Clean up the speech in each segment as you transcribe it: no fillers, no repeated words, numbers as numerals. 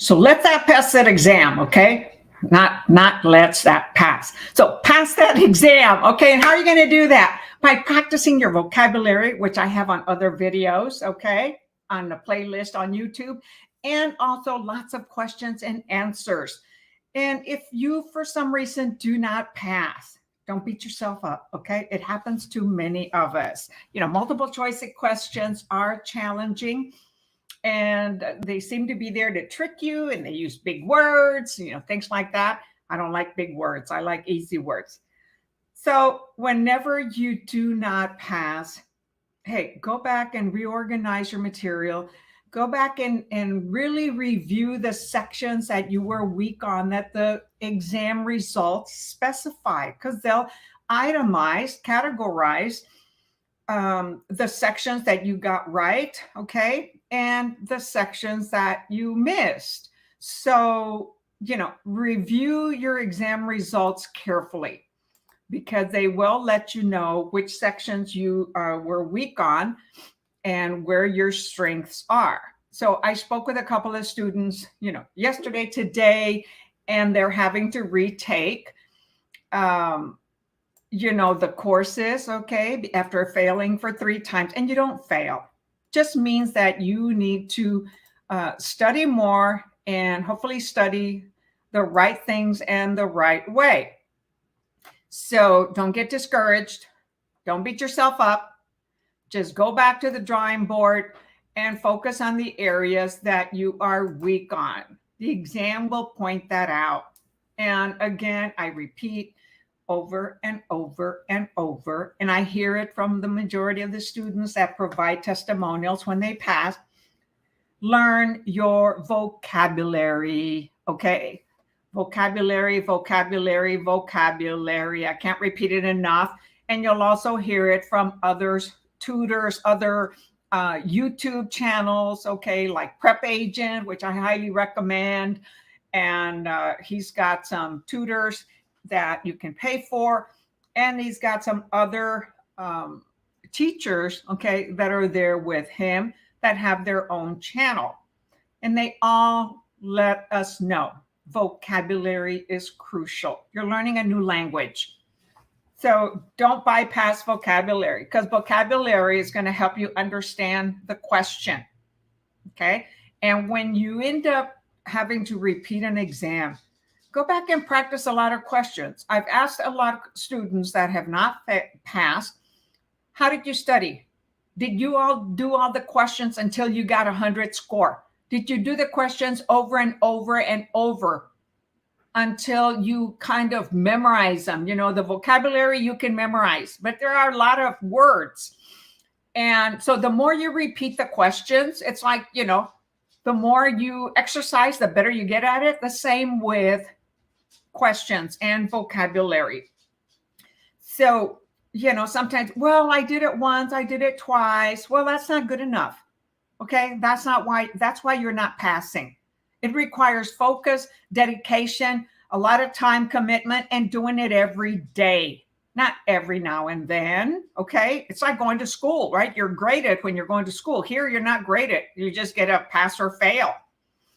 So let that pass that exam, okay? Not let's that pass. So pass that exam, okay? And how are you going to do that? By practicing your vocabulary, which I have on other videos, okay? On the playlist on YouTube, and also lots of questions and answers. And if you, for some reason, do not pass, don't beat yourself up, okay? It happens to many of us. You know, multiple choice questions are challenging, and they seem to be there to trick you, and they use big words, you know, things like that. I don't like big words. I like easy words. So whenever you do not pass, hey, go back and reorganize your material. Go back and really review the sections that you were weak on that the exam results specify, because they'll itemize, categorize the sections that you got right, okay, and the sections that you missed. So, you know, review your exam results carefully, because they will let you know which sections you were weak on and where your strengths are. So I spoke with a couple of students, you know, yesterday, today, and they're having to retake, you know, the courses, okay, after failing for 3 times. And you don't fail. Just means that you need to study more and hopefully study the right things and the right way. So don't get discouraged. Don't beat yourself up. Just go back to the drawing board and focus on the areas that you are weak on. The exam will point that out. And again, I repeat over and over and over, and I hear it from the majority of the students that provide testimonials when they pass. Learn your vocabulary, okay? Vocabulary, vocabulary, vocabulary. I can't repeat it enough. And you'll also hear it from others, tutors, other YouTube channels, okay, like Prep Agent, which I highly recommend. And he's got some tutors that you can pay for. And he's got some other teachers, okay, that are there with him that have their own channel. And they all let us know vocabulary is crucial. You're learning a new language. So don't bypass vocabulary, because vocabulary is going to help you understand the question, okay? And when you end up having to repeat an exam, go back and practice a lot of questions. I've asked a lot of students that have not passed, how did you study? Did you all do all the questions until you got 100 score? Did you do the questions over and over and over until you kind of memorize them? You know, the vocabulary you can memorize, but there are a lot of words. And so the more you repeat the questions, it's like, you know, the more you exercise, the better you get at it. The same with questions and vocabulary. So, you know, sometimes, well, I did it once, I did it twice. Well, that's not good enough. Okay, that's why you're not passing. It requires focus, dedication, a lot of time commitment, and doing it every day, not every now and then. Okay, it's like going to school, right? You're graded when you're going to school. Here, you're not graded. You just get a pass or fail.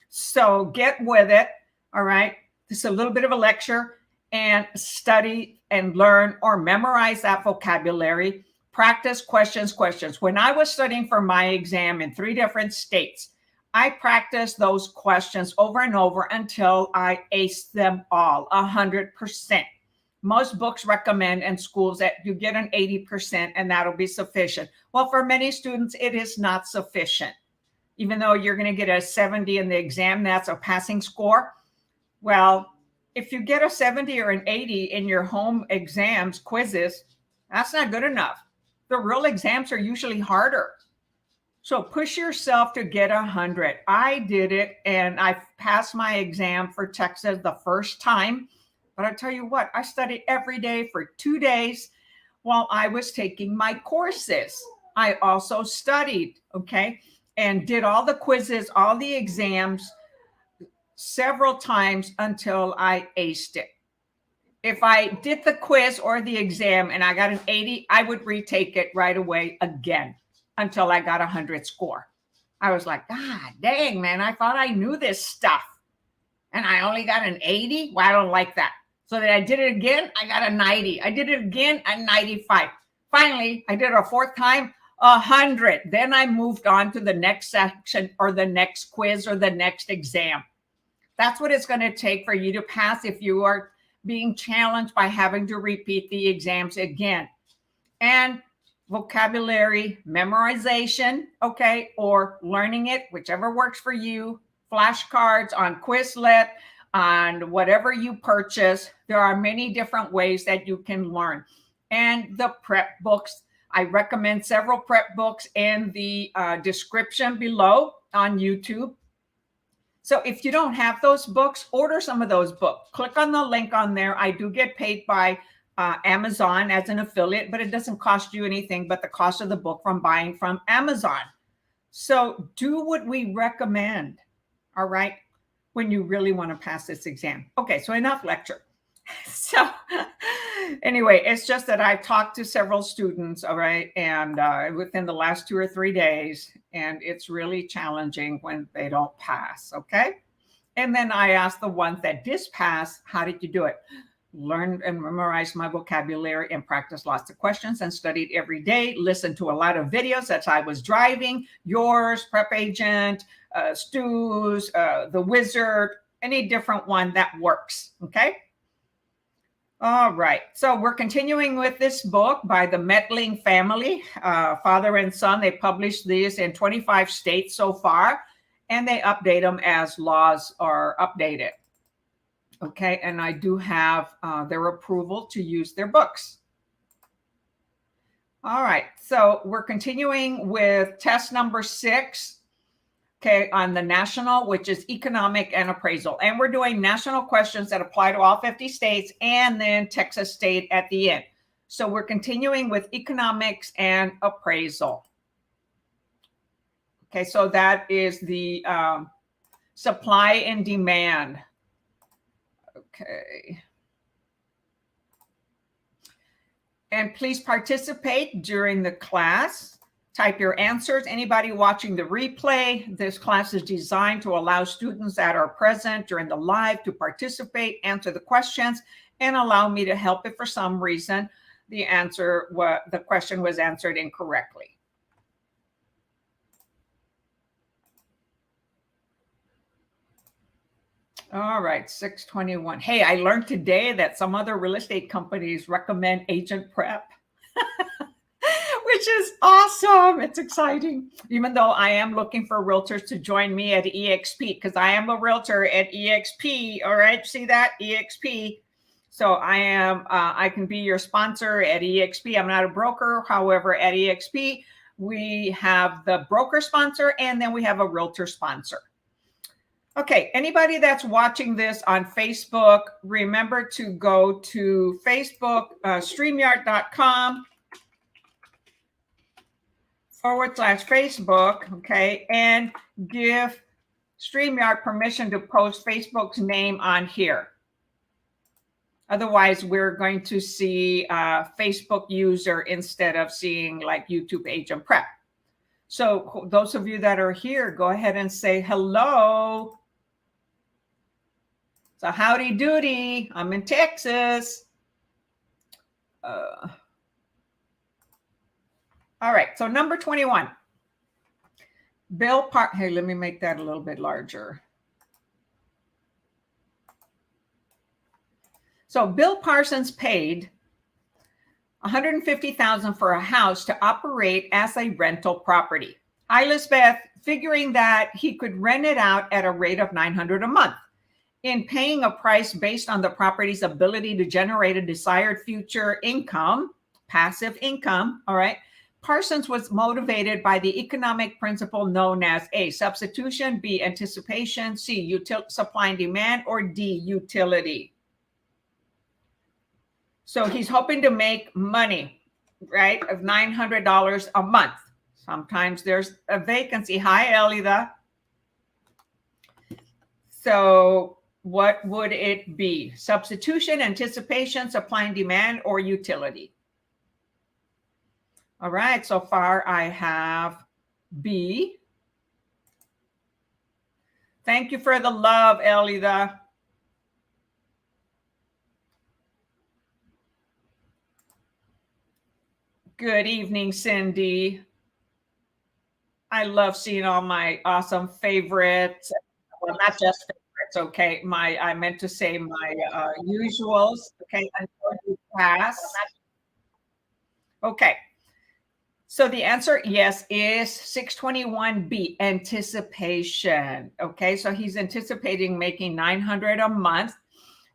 So get with it. All right, this is a little bit of a lecture, and study and learn or memorize that vocabulary. Practice questions. When I was studying for my exam in 3 different states, I practiced those questions over and over until I aced them all, 100%. Most books recommend in schools that you get an 80% and that'll be sufficient. Well, for many students, it is not sufficient. Even though you're going to get a 70 in the exam, that's a passing score. Well, if you get a 70 or an 80 in your home exams, quizzes, that's not good enough. The real exams are usually harder. So push yourself to get 100. I did it, and I passed my exam for Texas the first time. But I tell you what, I studied every day for 2 days while I was taking my courses. I also studied, okay, and did all the quizzes, all the exams several times until I aced it. If I did the quiz or the exam and I got an 80, I would retake it right away again until I got 100 score. I was like, God dang, man, I thought I knew this stuff. and I only got an 80. Well, I don't like that. So then I did it again. I got a 90. I did it again, a 95. Finally, I did it a fourth time, 100. Then I moved on to the next section or the next quiz or the next exam. That's what it's going to take for you to pass if you are being challenged by having to repeat the exams again. And vocabulary memorization, okay, or learning it, whichever works for you. Flashcards on Quizlet, on whatever you purchase. There are many different ways that you can learn. And the prep books, I recommend several prep books in the description below on YouTube. So if you don't have those books, order some of those books. Click on the link on there. I do get paid by Amazon as an affiliate, but it doesn't cost you anything but the cost of the book from buying from Amazon. So do what we recommend, all right, when you really want to pass this exam. Okay, so enough lecture. So anyway, it's just that I've talked to several students, all right, and within the last 2 or 3 days, and it's really challenging when they don't pass, okay? And then I asked the ones that did pass, how did you do it? Learned and memorized my vocabulary and practiced lots of questions and studied every day, listened to a lot of videos as I was driving, yours, Prep Agent, Stu's, The Wizard, any different one that works, okay? All right, so we're continuing with this book by the Mettling family, father and son. They published these in 25 states so far, and they update them as laws are updated. Okay, and I do have their approval to use their books. All right, so we're continuing with test number 6. Okay, on the national, which is economic and appraisal. And we're doing national questions that apply to all 50 states and then Texas state at the end. So we're continuing with economics and appraisal. Okay, so that is the supply and demand. Okay. And please participate during the class. Type your answers. Anybody watching the replay, this class is designed to allow students that are present during the live to participate, answer the questions, and allow me to help if for some reason the question was answered incorrectly. All right, 621. Hey, I learned today that some other real estate companies recommend AgentPrep. Which is awesome. It's exciting. Even though I am looking for realtors to join me at EXP, because I am a realtor at EXP. All right, see that? EXP. So I can be your sponsor at EXP. I'm not a broker. However, at EXP, we have the broker sponsor and then we have a realtor sponsor. Okay, anybody that's watching this on Facebook, remember to go to Facebook, StreamYard.com. /Facebook, okay, and give StreamYard permission to post Facebook's name on here. Otherwise, we're going to see Facebook user instead of seeing like YouTube AgentPrep. So those of you that are here, go ahead and say hello. So howdy doody, I'm in Texas. All right, so number 21. Hey, let me make that a little bit larger. So Bill Parsons paid $150,000 for a house to operate as a rental property. Hi, Lisbeth, figuring that he could rent it out at a rate of $900 a month. In paying a price based on the property's ability to generate a desired future income, passive income, all right, Parsons was motivated by the economic principle known as A, substitution, B, anticipation, C, supply and demand, or D, utility. So he's hoping to make money, right, of $900 a month. Sometimes there's a vacancy. Hi, Elida. So what would it be? Substitution, anticipation, supply and demand, or utility? All right, so far I have B. Thank you for the love, Elida. Good evening, Cindy. I love seeing all my awesome favorites. Well, not just favorites, okay. I meant to say my usuals, okay, until you pass. Okay. So the answer, yes, is 621B, anticipation. Okay, so he's anticipating making $900 a month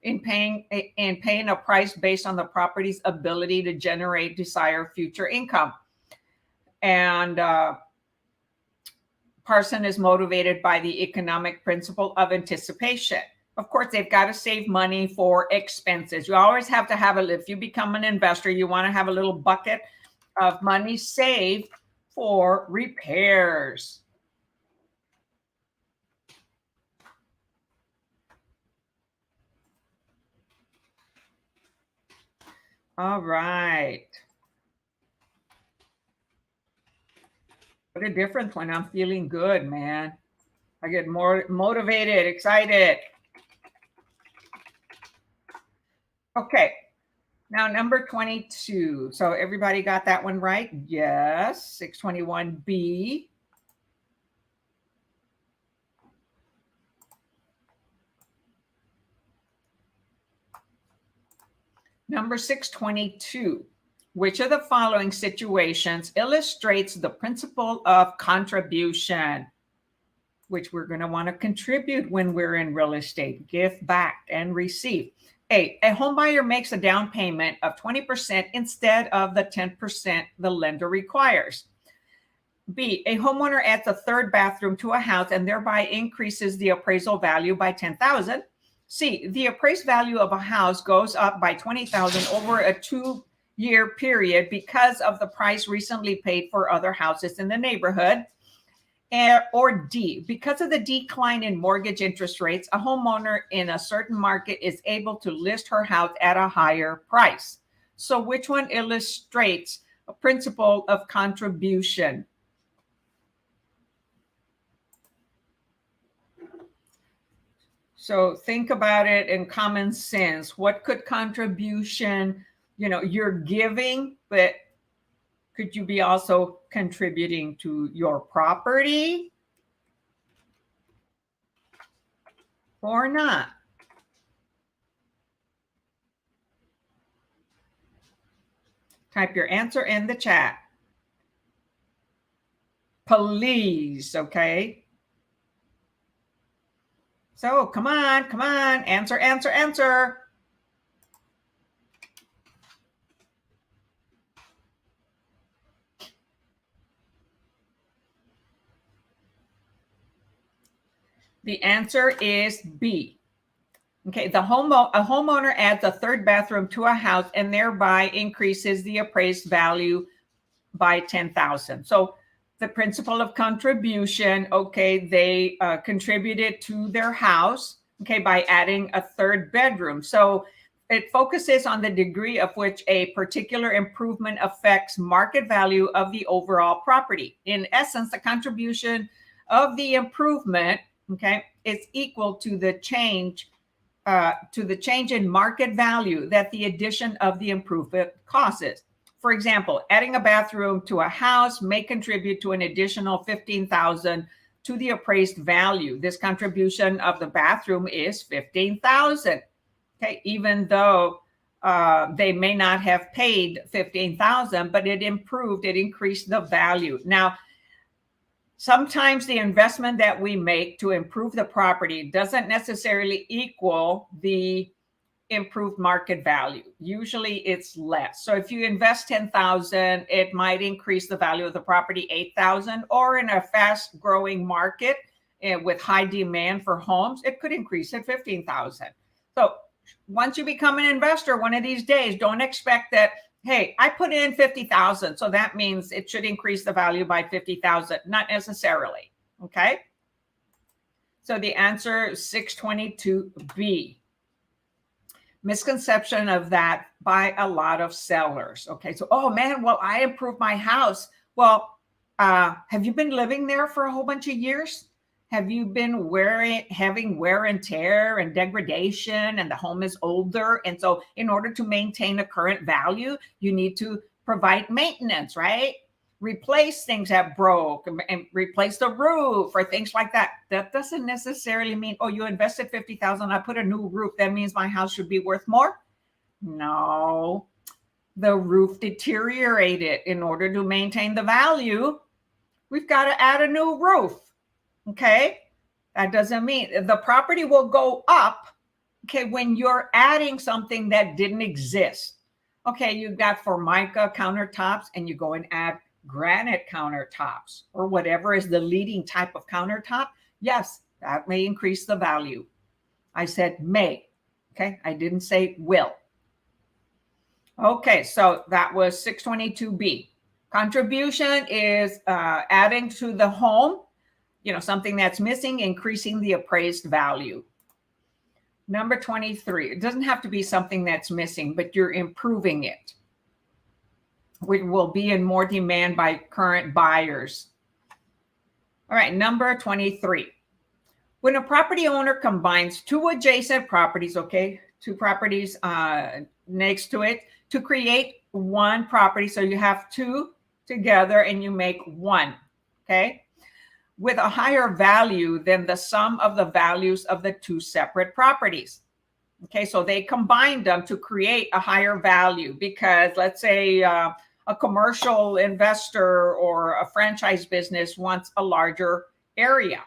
in paying a price based on the property's ability to generate desired future income. And Parson is motivated by the economic principle of anticipation. Of course, they've got to save money for expenses. You always have to have if you become an investor, you want to have a little bucket of money saved for repairs. All right. What a difference when I'm feeling good, man. I get more motivated, excited. Okay. Now, number 22. So everybody got that one right? Yes. 621B. Number 622. Which of the following situations illustrates the principle of contribution? Which we're going to want to contribute when we're in real estate, give back and receive. A home buyer makes a down payment of 20% instead of the 10% the lender requires. B, a homeowner adds a third bathroom to a house and thereby increases the appraisal value by $10,000. C, the appraised value of a house goes up by $20,000 over a 2-year period because of the price recently paid for other houses in the neighborhood. Or D, because of the decline in mortgage interest rates, a homeowner in a certain market is able to list her house at a higher price. So which one illustrates a principle of contribution? So think about it in common sense. What could contribution, you're giving, but could you be also contributing to your property or not? Type your answer in the chat. Please, okay? So come on, answer, answer, answer. The answer is B. Okay, a homeowner adds a third bathroom to a house and thereby increases the appraised value by $10,000. So the principle of contribution, okay, they contributed to their house, okay, by adding a third bedroom. So it focuses on the degree of which a particular improvement affects market value of the overall property. In essence, the contribution of the improvement, okay, is equal to the change in market value that the addition of the improvement causes. For example, adding a bathroom to a house may contribute to an additional $15,000 to the appraised value. This contribution of the bathroom is $15,000. Okay, even though they may not have paid $15,000, but it increased the value. Now, sometimes the investment that we make to improve the property doesn't necessarily equal the improved market value. Usually it's less. So if you invest $10,000, it might increase the value of the property $8,000, or in a fast growing market with high demand for homes, it could increase it $15,000. So once you become an investor one of these days, don't expect that, hey, I put in $50,000, so that means it should increase the value by $50,000. Not necessarily. Okay. So the answer is 622B. Misconception of that by a lot of sellers. Okay, so, oh man, well, I improved my house. Well, have you been living there for a whole bunch of years? Have you been having wear and tear and degradation, and the home is older? And so in order to maintain a current value, you need to provide maintenance, right? Replace things that broke and replace the roof or things like that. That doesn't necessarily mean, oh, you invested $50,000, I put a new roof, that means my house should be worth more. No, the roof deteriorated. In order to maintain the value, we've got to add a new roof. Okay, that doesn't mean the property will go up. Okay, when you're adding something that didn't exist. Okay, you've got Formica countertops and you go and add granite countertops or whatever is the leading type of countertop. Yes, that may increase the value. I said may. Okay, I didn't say will. Okay, so that was 622B. Contribution is adding to the home, something that's missing, increasing the appraised value. Number 23, it doesn't have to be something that's missing, but you're improving it, which will be in more demand by current buyers. All right, number 23. When a property owner combines two adjacent properties, okay, two properties next to it to create one property. So you have two together and you make one, okay, with a higher value than the sum of the values of the two separate properties. Okay, so they combined them to create a higher value because let's say a commercial investor or a franchise business wants a larger area.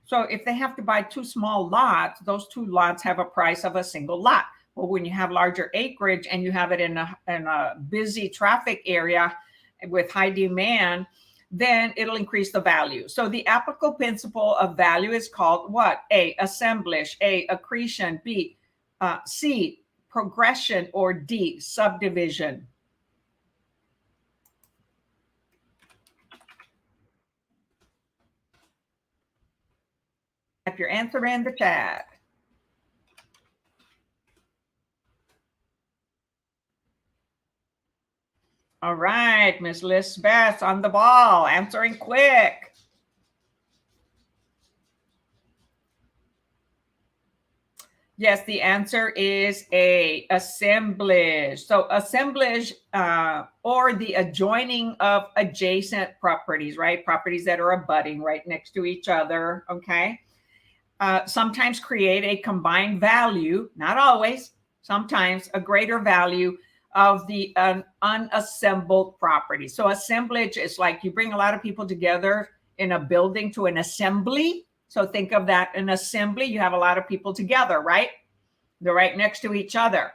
So if they have to buy two small lots, those two lots have a price of a single lot. Well, when you have larger acreage and you have it in a busy traffic area with high demand, then it'll increase the value. So the applicable principle of value is called what? A, assemblage, A, accretion, B, C, progression, or D, subdivision. Type your answer in the chat. All right, Ms. Lisbeth on the ball, answering quick. Yes, the answer is A, assemblage. So assemblage or the adjoining of adjacent properties, right? Properties that are abutting right next to each other, okay? Sometimes create a combined value, not always, sometimes a greater value of the unassembled property. So assemblage is like you bring a lot of people together in a building to an assembly. So think of that, an assembly, you have a lot of people together, right? They're right next to each other.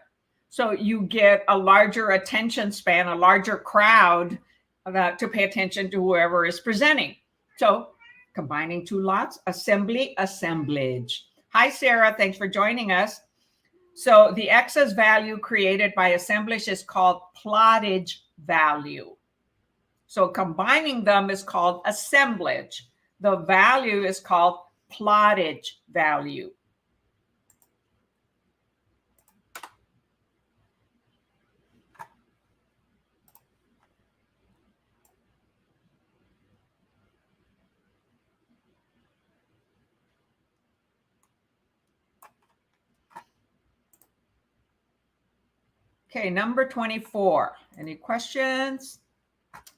So you get a larger attention span, a larger crowd to pay attention to whoever is presenting. So combining two lots, assembly, assemblage. Hi, Sarah, thanks for joining us. So the excess value created by assemblage is called plottage value. So combining them is called assemblage. The value is called plottage value. Okay, number 24. Any questions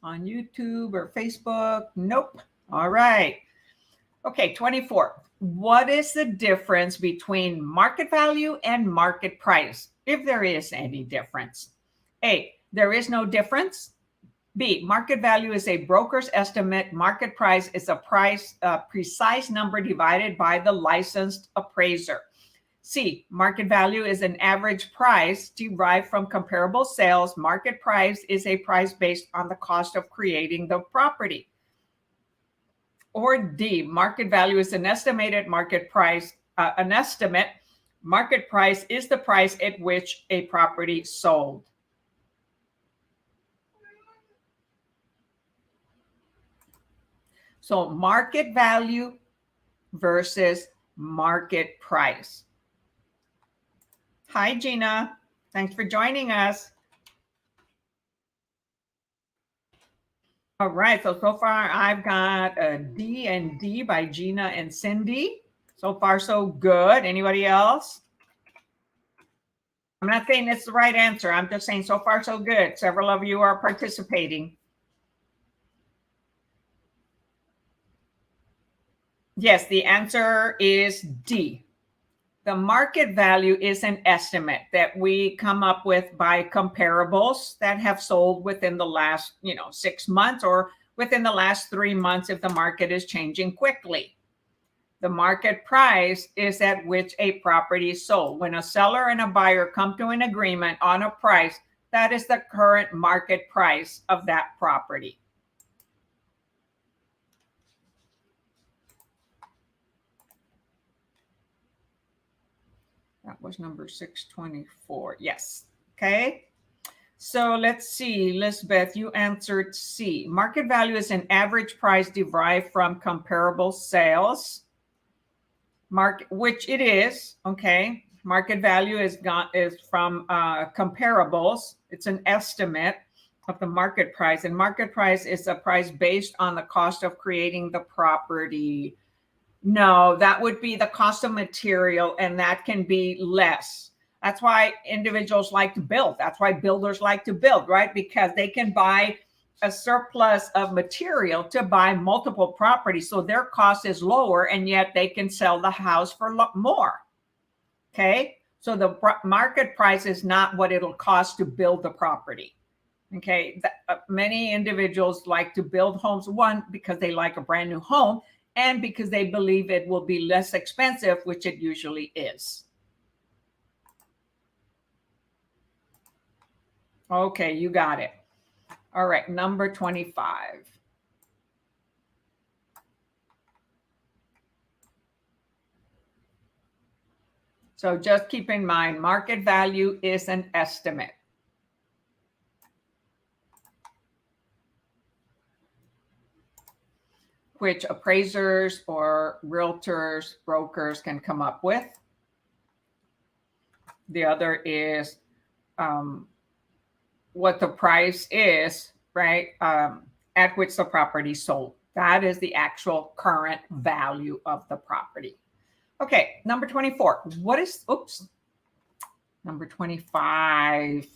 on YouTube or Facebook? Nope. All right. Okay, 24. What is the difference between market value and market price, if there is any difference? A, there is no difference. B, market value is a broker's estimate. Market price is a precise number divided by the licensed appraiser. C, market value is an average price derived from comparable sales. Market price is a price based on the cost of creating the property. Or D, market value is an estimated market price, an estimate. Market price is the price at which a property sold. So market value versus market price. Hi, Gina. Thanks for joining us. All right, so far I've got a D and D by Gina and Cindy. So far, so good. Anybody else? I'm not saying it's the right answer. I'm just saying so far so good. Several of you are participating. Yes, the answer is D. The market value is an estimate that we come up with by comparables that have sold within the last, 6 months or within the last 3 months if the market is changing quickly. The market price is at which a property is sold. When a seller and a buyer come to an agreement on a price, that is the current market price of that property. That was number 624. Yes. Okay. So let's see, Lisbeth, you answered C. Market value is an average price derived from comparable sales. Which it is, okay. Market value is from comparables. It's an estimate of the market price, and market price is a price based on the cost of creating the property. No, that would be the cost of material, and that can be less. That's why individuals like to build. That's why builders like to build, right? Because they can buy a surplus of material to buy multiple properties. So their cost is lower, and yet they can sell the house for more. Okay. So the market price is not what it'll cost to build the property. Okay. Many individuals like to build homes, one, because they like a brand new home, and because they believe it will be less expensive, which it usually is. Okay, you got it. All right, number 25. So just keep in mind, market value is an estimate. Which appraisers or realtors, brokers can come up with. The other is what the price is, right, at which the property sold. That is the actual current value of the property. Okay, number 24. Number 25.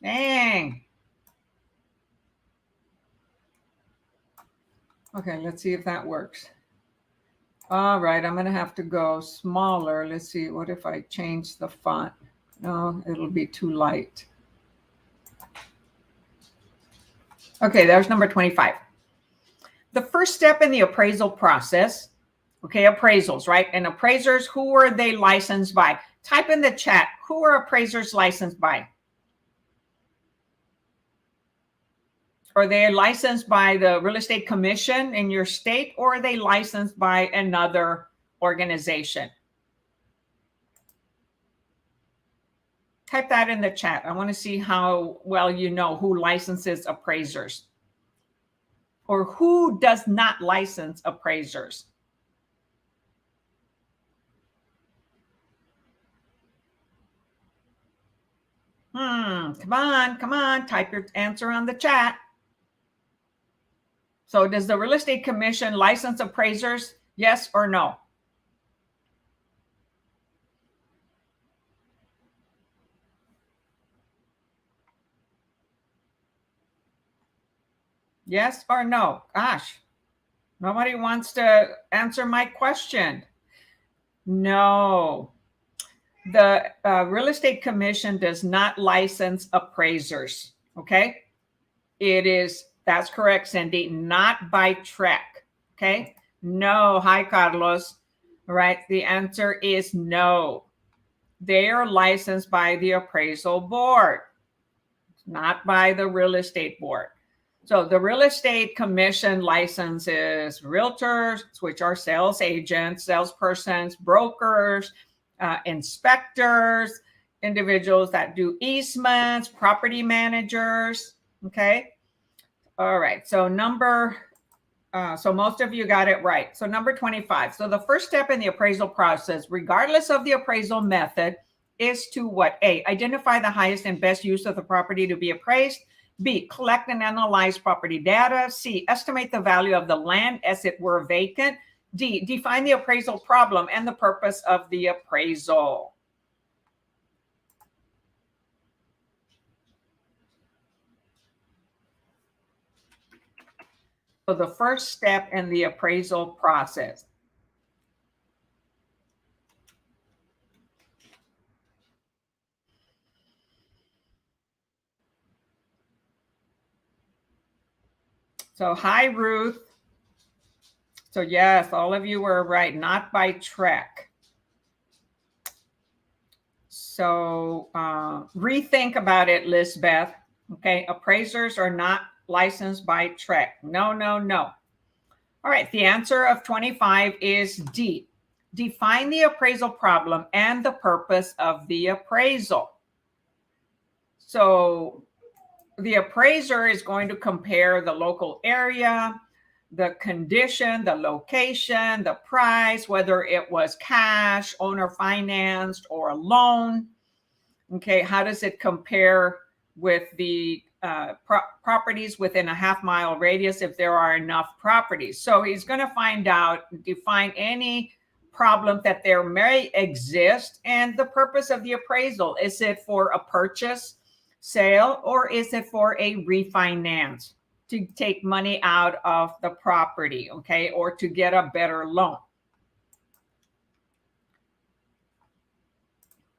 Dang. Okay, let's see if that works. All right, I'm going to have to go smaller. Let's see, what if I change the font? No, it'll be too light. Okay, there's number 25. The first step in the appraisal process, okay, appraisals, right? And appraisers, who are they licensed by? Type in the chat, who are appraisers licensed by? Are they licensed by the real estate commission in your state, or are they licensed by another organization? Type that in the chat. I want to see how well you know who licenses appraisers or who does not license appraisers. Come on, type your answer on the chat. So does the real estate commission license appraisers? Yes or no? Yes or no? Gosh, nobody wants to answer my question. No, the real estate commission does not license appraisers. Okay, that's correct, Cindy, not by track. Okay, no. Hi, Carlos. All right, the answer is no. They are licensed by the appraisal board, not by the real estate board. So the real estate commission licenses realtors, which are sales agents, salespersons, brokers, inspectors, individuals that do easements, property managers. Okay. All right. So so most of you got it right. So number 25. So the first step in the appraisal process, regardless of the appraisal method, is to what? A, identify the highest and best use of the property to be appraised. B, collect and analyze property data. C, estimate the value of the land as it were vacant. D, define the appraisal problem and the purpose of the appraisal. So the first step in the appraisal process. So hi, Ruth. So yes, all of you were right, not by trek. So rethink about it, Lisbeth. Okay, appraisers are not licensed by trek. No, no, no. All right, the answer of 25 is D. Define the appraisal problem and the purpose of the appraisal. So the appraiser is going to compare the local area, the condition, the location, the price, whether it was cash, owner financed, or a loan. Okay, how does it compare with the properties within a half-mile radius if there are enough properties? So he's going to find out, define any problem that there may exist, and the purpose of the appraisal. Is it for a purchase, sale, or is it for a refinance to take money out of the property, okay, or to get a better loan?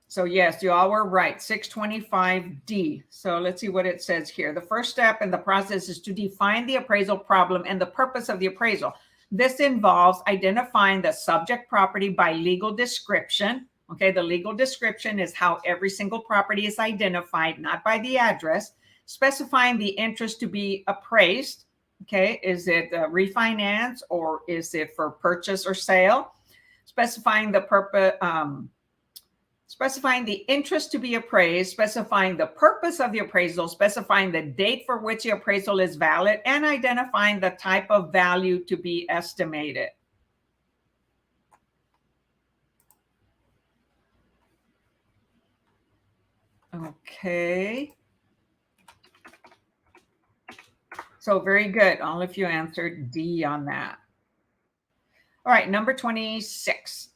So yes, you all were right, 625D. So let's see what it says here. The first step in the process is to define the appraisal problem and the purpose of the appraisal. This involves identifying the subject property by legal description. Okay, the legal description is how every single property is identified, not by the address. Specifying the interest to be appraised. Okay, is it a refinance or is it for purchase or sale? Specifying the purpose, specifying the interest to be appraised, specifying the purpose of the appraisal, specifying the date for which the appraisal is valid, and identifying the type of value to be estimated. Okay. So very good. All of you answered D on that. All right, number 26.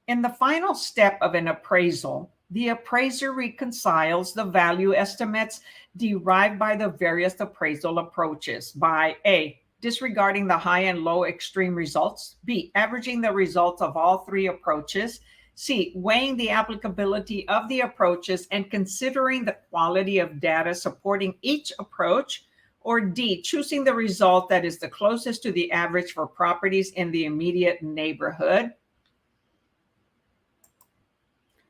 In the final step of an appraisal, the appraiser reconciles the value estimates derived by the various appraisal approaches by A, disregarding the high and low extreme results, B, averaging the results of all three approaches, C, weighing the applicability of the approaches and considering the quality of data supporting each approach, or D, choosing the result that is the closest to the average for properties in the immediate neighborhood.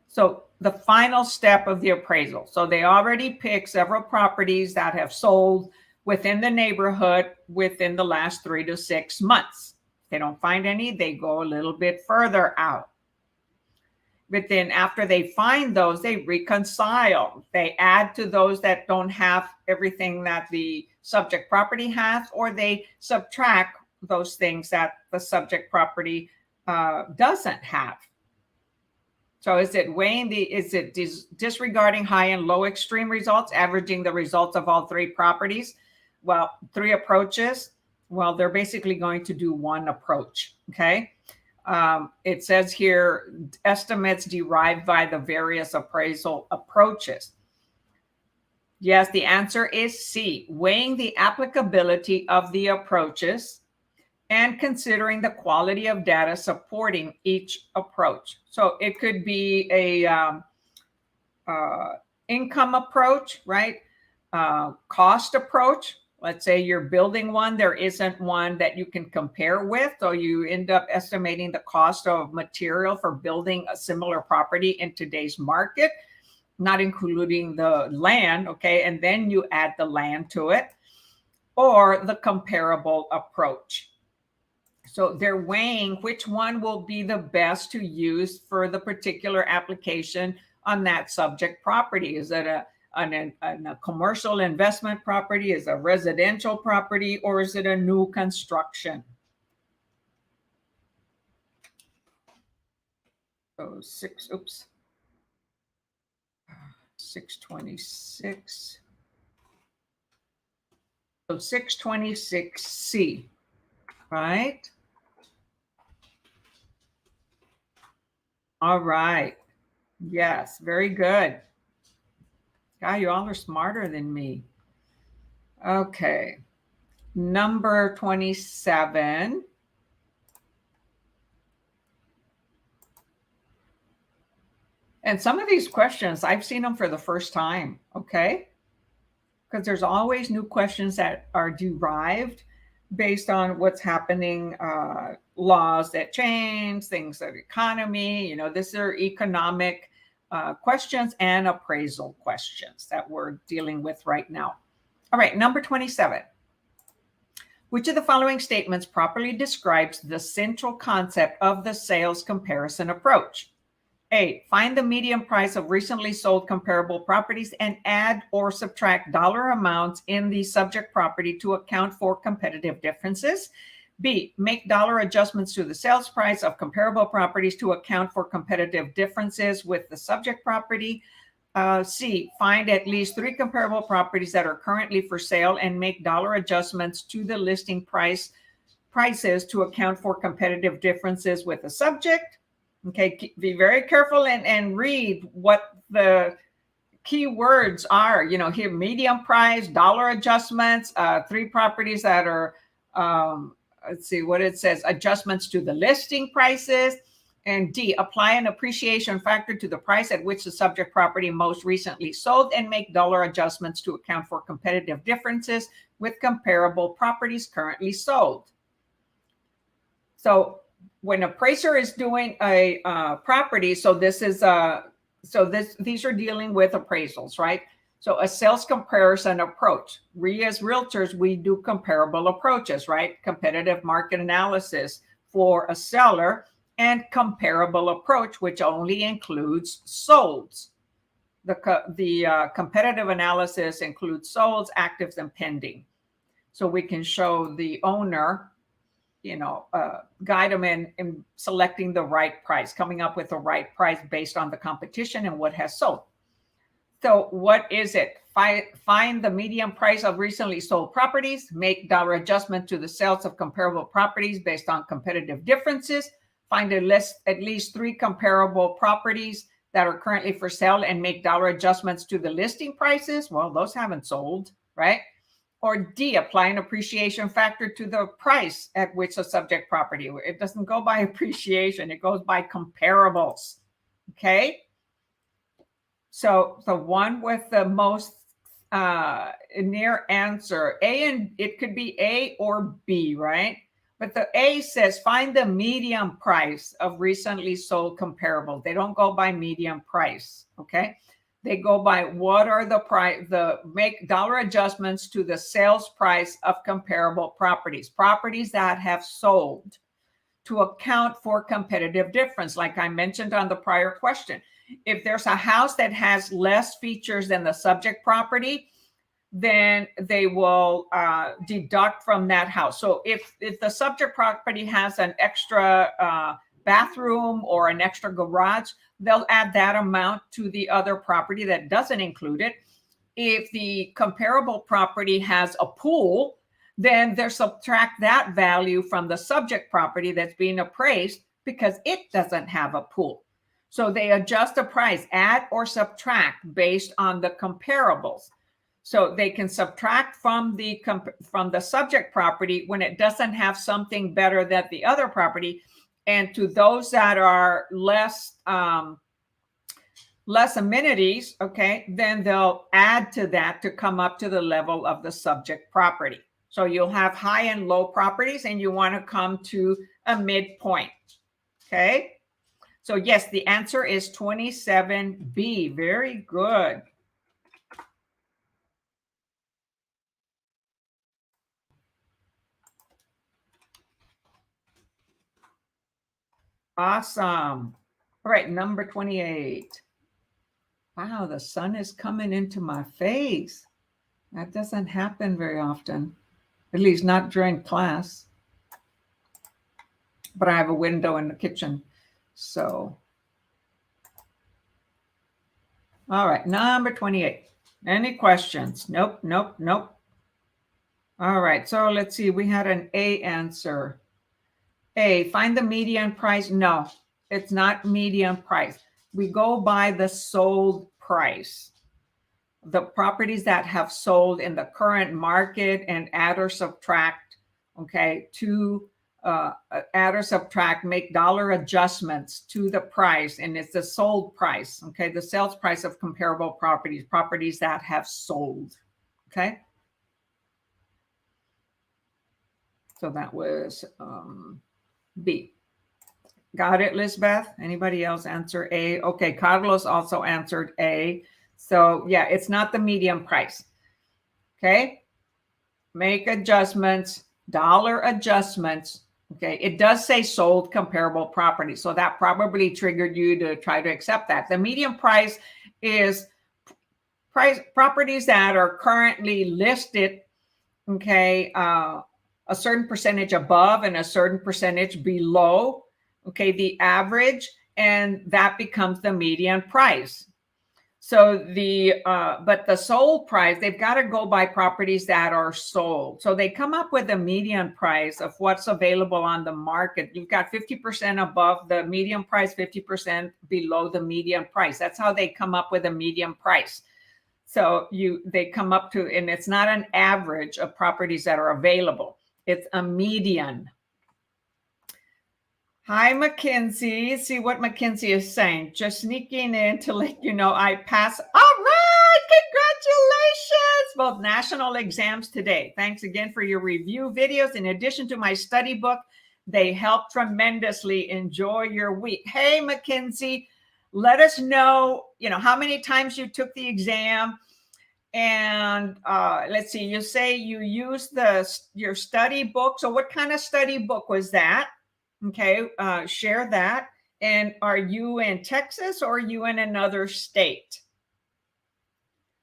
So the final step of the appraisal. So they already picked several properties that have sold within the neighborhood within the last 3 to 6 months. If they don't find any, they go a little bit further out. But then after they find those, they reconcile. They add to those that don't have everything that the subject property has, or they subtract those things that the subject property doesn't have. So is it weighing is it disregarding high and low extreme results, averaging the results of all three properties? Well, three approaches. Well, they're basically going to do one approach, okay? It says here, estimates derived by the various appraisal approaches. Yes, the answer is C, weighing the applicability of the approaches and considering the quality of data supporting each approach. So it could be a income approach, right? Cost approach. Let's say you're building one, there isn't one that you can compare with, so you end up estimating the cost of material for building a similar property in today's market, not including the land, okay? And then you add the land to it, or the comparable approach. So they're weighing which one will be the best to use for the particular application on that subject property. Is it a commercial investment property? Is it a residential property? Or is it a new construction? So 626. So 626C, right? All right. Yes, very good. God, you all are smarter than me. Okay. Number 27. And some of these questions, I've seen them for the first time, okay? Because there's always new questions that are derived based on what's happening, laws that change, things that economy, these are economic questions and appraisal questions that we're dealing with right now. All right, number 27. Which of the following statements properly describes the central concept of the sales comparison approach? A, find the median price of recently sold comparable properties and add or subtract dollar amounts in the subject property to account for competitive differences. B, make dollar adjustments to the sales price of comparable properties to account for competitive differences with the subject property. C, find at least 3 comparable properties that are currently for sale and make dollar adjustments to the listing prices to account for competitive differences with the subject. Okay, be very careful and read what the key words are. Here, median price, dollar adjustments, 3 properties that are, let's see what it says, adjustments to the listing prices. And D, apply an appreciation factor to the price at which the subject property most recently sold and make dollar adjustments to account for competitive differences with comparable properties currently sold. So when an appraiser is doing a property, so these are dealing with appraisals, right? So a sales comparison approach. We as realtors, we do comparable approaches, right? Competitive market analysis for a seller and comparable approach, which only includes solds. The competitive analysis includes solds, actives, and pending. So we can show the owner, guide them in selecting the right price, coming up with the right price based on the competition and what has sold. So what is it? Find the median price of recently sold properties, make dollar adjustment to the sales of comparable properties based on competitive differences, find at least 3 comparable properties that are currently for sale and make dollar adjustments to the listing prices. Well, those haven't sold, right? Or D, apply an appreciation factor to the price at which a subject property. It doesn't go by appreciation, it goes by comparables. Okay. So the one with the most near answer, A, and it could be A or B, right? But the A says find the median price of recently sold comparable. They don't go by median price, okay? They go by what are make dollar adjustments to the sales price of comparable properties that have sold to account for competitive difference. Like I mentioned on the prior question, if there's a house that has less features than the subject property, then they will deduct from that house. So if the subject property has an extra bathroom or an extra garage, they'll add that amount to the other property that doesn't include it. If the comparable property has a pool, then they'll subtract that value from the subject property that's being appraised because it doesn't have a pool. So they adjust the price, add or subtract based on the comparables. So they can subtract from the subject property when it doesn't have something better than the other property. And to those that are less amenities, okay, then they'll add to that to come up to the level of the subject property. So you'll have high and low properties and you want to come to a midpoint, okay? So yes, the answer is 27B. Very good. Awesome. All right, number 28. Wow, the sun is coming into my face. That doesn't happen very often, at least not during class. But I have a window in the kitchen. So, all right, number 28. Any questions? Nope. All right, so let's see. We had an A answer. A, find the median price. No, It's not median price. We go by the sold price. The properties that have sold in the current market, and add or subtract, okay, add or subtract, make dollar adjustments to the price, and it's the sold price, okay, the sales price of comparable properties that have sold, okay. So that was B. Got it, Lisbeth? Anybody else answer A? Okay, Carlos also answered A. So yeah, it's not the median price. Okay, make adjustments, dollar adjustments. Okay, it does say sold comparable property, so that probably triggered you to try to accept that. The median price is properties that are currently listed, okay, a certain percentage above and a certain percentage below, okay, the average, and that becomes the median price. So but the sold price, they've got to go by properties that are sold. So they come up with a median price of what's available on the market. You've got 50% above the median price, 50% below the median price. That's how they come up with a median price. So they come up to, and it's not an average of properties that are available. It's a median. Hi, Mackenzie. See what Mackenzie is saying. Just sneaking in to let you know I passed. All right, congratulations. Both national exams today. Thanks again for your review videos. In addition to my study book, they help tremendously. Enjoy your week. Hey, Mackenzie, let us know, how many times you took the exam. And let's see, you say you used your study book. So what kind of study book was that? Okay, share that. And are you in Texas or are you in another state?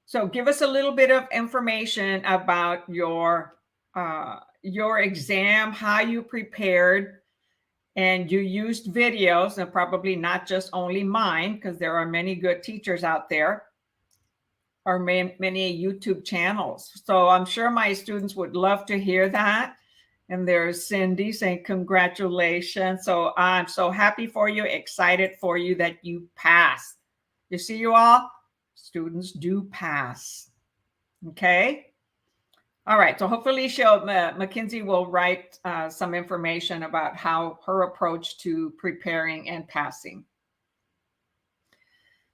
So give us a little bit of information about your exam, how you prepared, and you used videos, and probably not just only mine, because there are many good teachers out there, or many YouTube channels. So I'm sure my students would love to hear that. And there's Cindy saying congratulations. So I'm so happy for you, excited for you that you passed. You see, you all, students do pass. Okay. All right. So hopefully Mackenzie will write some information about how her approach to preparing and passing.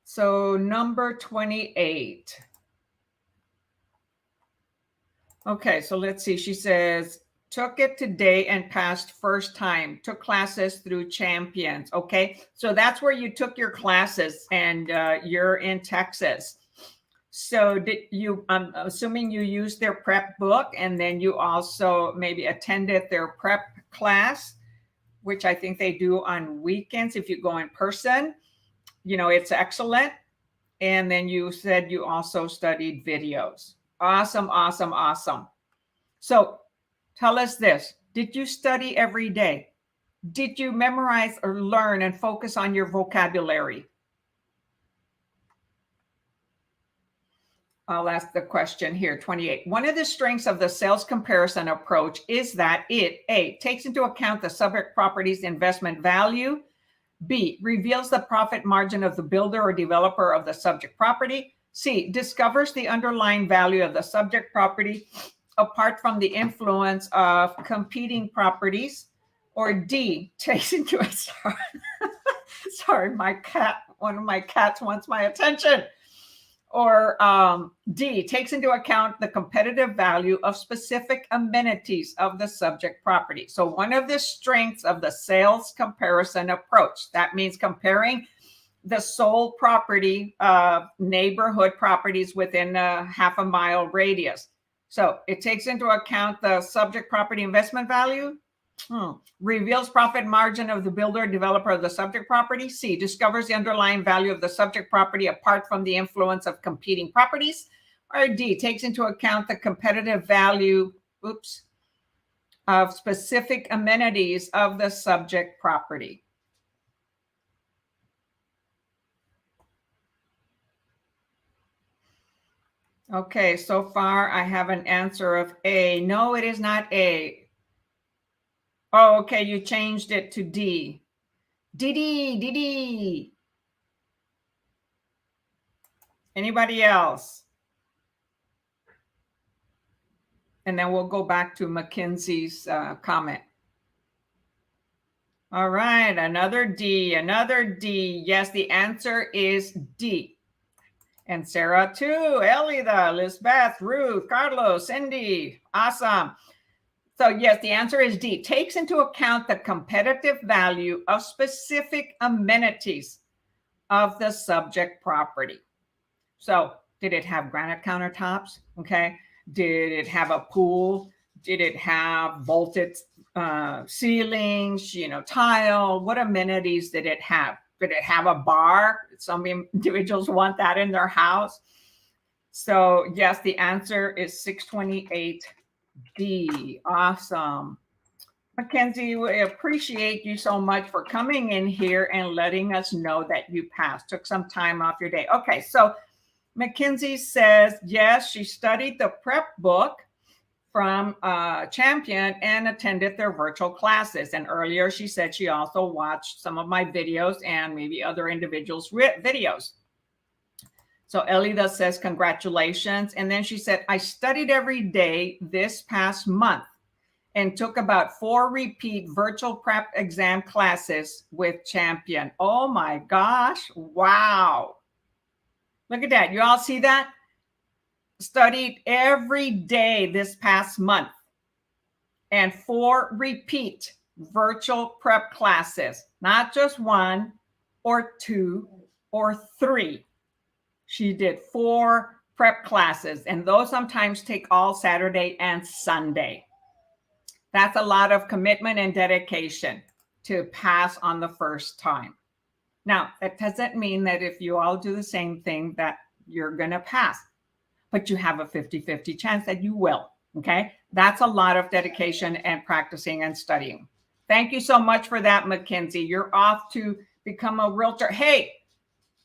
So number 28. Okay. So let's see. She says, took it today and passed first time, took classes through Champions. Okay, so that's where you took your classes, and you're in Texas. So I'm assuming you used their prep book, and then you also maybe attended their prep class, which I think they do on weekends if you go in person. It's excellent. And then you said you also studied videos. Awesome, awesome, awesome. So tell us this. Did you study every day? Did you memorize or learn and focus on your vocabulary? I'll ask the question here, 28. One of the strengths of the sales comparison approach is that it, A, takes into account the subject property's investment value, B, reveals the profit margin of the builder or developer of the subject property, C, discovers the underlying value of the subject property apart from the influence of competing properties, or D, takes into account, sorry, one of my cats wants my attention, or D, takes into account the competitive value of specific amenities of the subject property. So one of the strengths of the sales comparison approach, that means comparing the sold property of neighborhood properties within a half-a-mile radius. So it takes into account the subject property investment value, reveals profit margin of the builder developer of the subject property, C, discovers the underlying value of the subject property apart from the influence of competing properties, or D, takes into account the competitive value, of specific amenities of the subject property. Okay, so far I have an answer of A. No, it is not A. Oh, okay, you changed it to D. Didi. Anybody else? And then we'll go back to Mackenzie's comment. All right, another D. Yes, the answer is D. And Sarah too, Elida, Lisbeth, Ruth, Carlos, Cindy. Awesome. So yes, the answer is D. Takes into account the competitive value of specific amenities of the subject property. So did it have granite countertops? Okay. Did it have a pool? Did it have vaulted ceilings, tile? What amenities did it have? Did it have a bar? Some individuals want that in their house. So yes, the answer is 628D. Awesome. Mackenzie, we appreciate you so much for coming in here and letting us know that you passed. Took some time off your day. Okay, so Mackenzie says, yes, she studied the prep book from Champion and attended their virtual classes. And earlier she said she also watched some of my videos and maybe other individuals' videos. So Elida says, congratulations. And then she said, I studied every day this past month and took about 4 repeat virtual prep exam classes with Champion. Oh my gosh. Wow. Look at that. You all see that? Studied every day this past month and 4 repeat virtual prep classes, not just 1 or 2 or 3. She did 4 prep classes, and those sometimes take all Saturday and Sunday. That's a lot of commitment and dedication to pass on the first time. Now, that doesn't mean that if you all do the same thing that you're going to pass, but you have a 50-50 chance that you will. Okay. That's a lot of dedication and practicing and studying. Thank you so much for that, Mackenzie. You're off to become a realtor. Hey,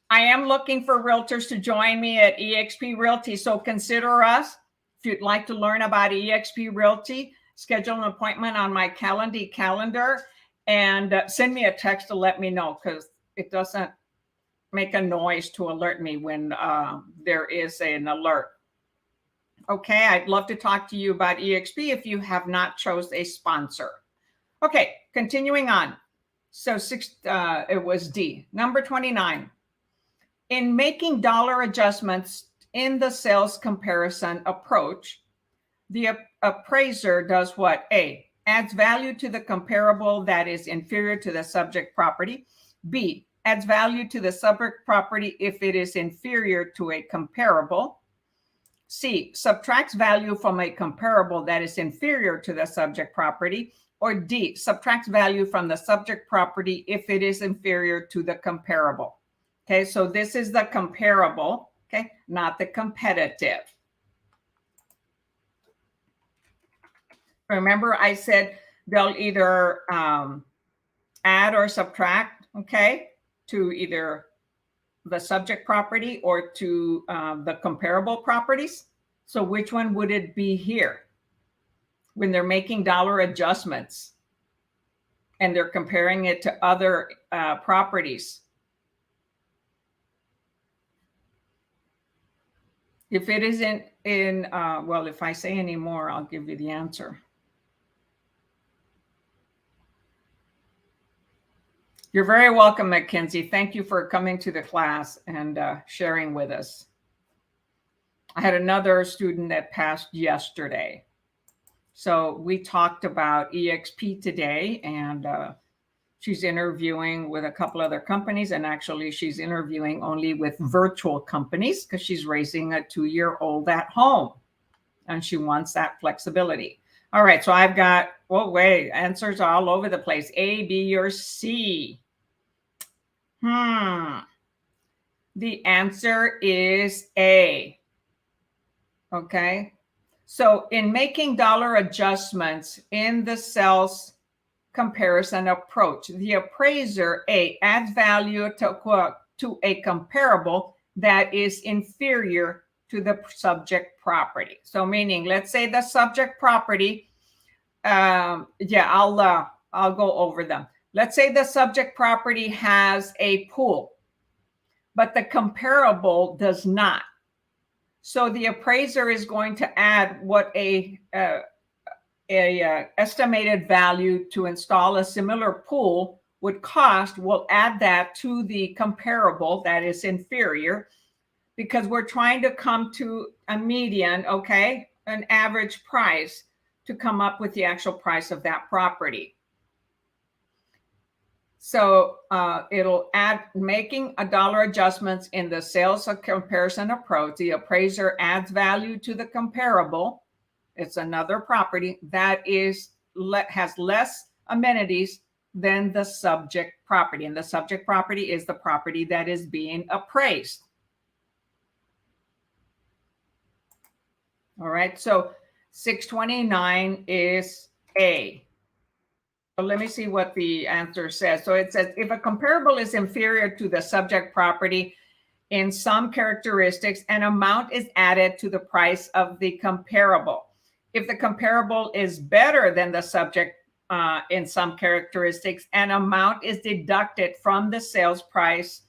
I am looking for realtors to join me at eXp Realty. So consider us. If you'd like to learn about eXp Realty, schedule an appointment on my calendar and send me a text to let me know, because it doesn't make a noise to alert me when there is an alert. Okay, I'd love to talk to you about eXp if you have not chose a sponsor. Okay, continuing on. So it was D. Number 29. In making dollar adjustments in the sales comparison approach, the appraiser does what? A, adds value to the comparable that is inferior to the subject property. B, adds value to the subject property if it is inferior to a comparable. C, subtracts value from a comparable that is inferior to the subject property. Or D, subtracts value from the subject property if it is inferior to the comparable. Okay, so this is the comparable, okay, not the competitive. Remember, I said they'll either add or subtract, okay, to either the subject property or to the comparable properties. So which one would it be here when they're making dollar adjustments and they're comparing it to other properties? If it isn't in, well, if I say any more, I'll give you the answer. You're very welcome, Mackenzie. Thank you for coming to the class and sharing with us. I had another student that passed yesterday. So we talked about eXp today, and she's interviewing with a couple other companies, and actually she's interviewing only with virtual companies because she's raising a 2-year-old at home and she wants that flexibility. All right, so I've got, oh wait, answers all over the place. A, B, or C? The answer is A. Okay, so in making dollar adjustments in the sales comparison approach, the appraiser A adds value to a comparable that is inferior to the subject property. So meaning, let's say the subject property, I'll go over them. let's say the subject property has a pool, but the comparable does not. So the appraiser is going to add what a estimated value to install a similar pool would cost. We'll add that to the comparable that is inferior, because we're trying to come to a median, okay, an average price to come up with the actual price of that property. So it'll add, making $1 adjustments in the sales comparison approach. The appraiser adds value to the comparable. It's another property that has less amenities than the subject property. And the subject property is the property that is being appraised. All right, so 629 is A. So let me see what the answer says. So it says, if a comparable is inferior to the subject property in some characteristics, an amount is added to the price of the comparable. If the comparable is better than the subject in some characteristics, an amount is deducted from the sales price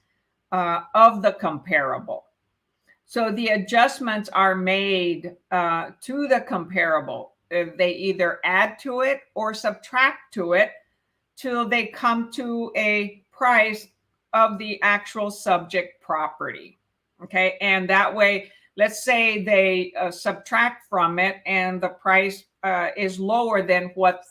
of the comparable. So the adjustments are made to the comparable. They either add to it or subtract to it till they come to a price of the actual subject property. Okay, and that way, let's say they subtract from it and the price is lower than what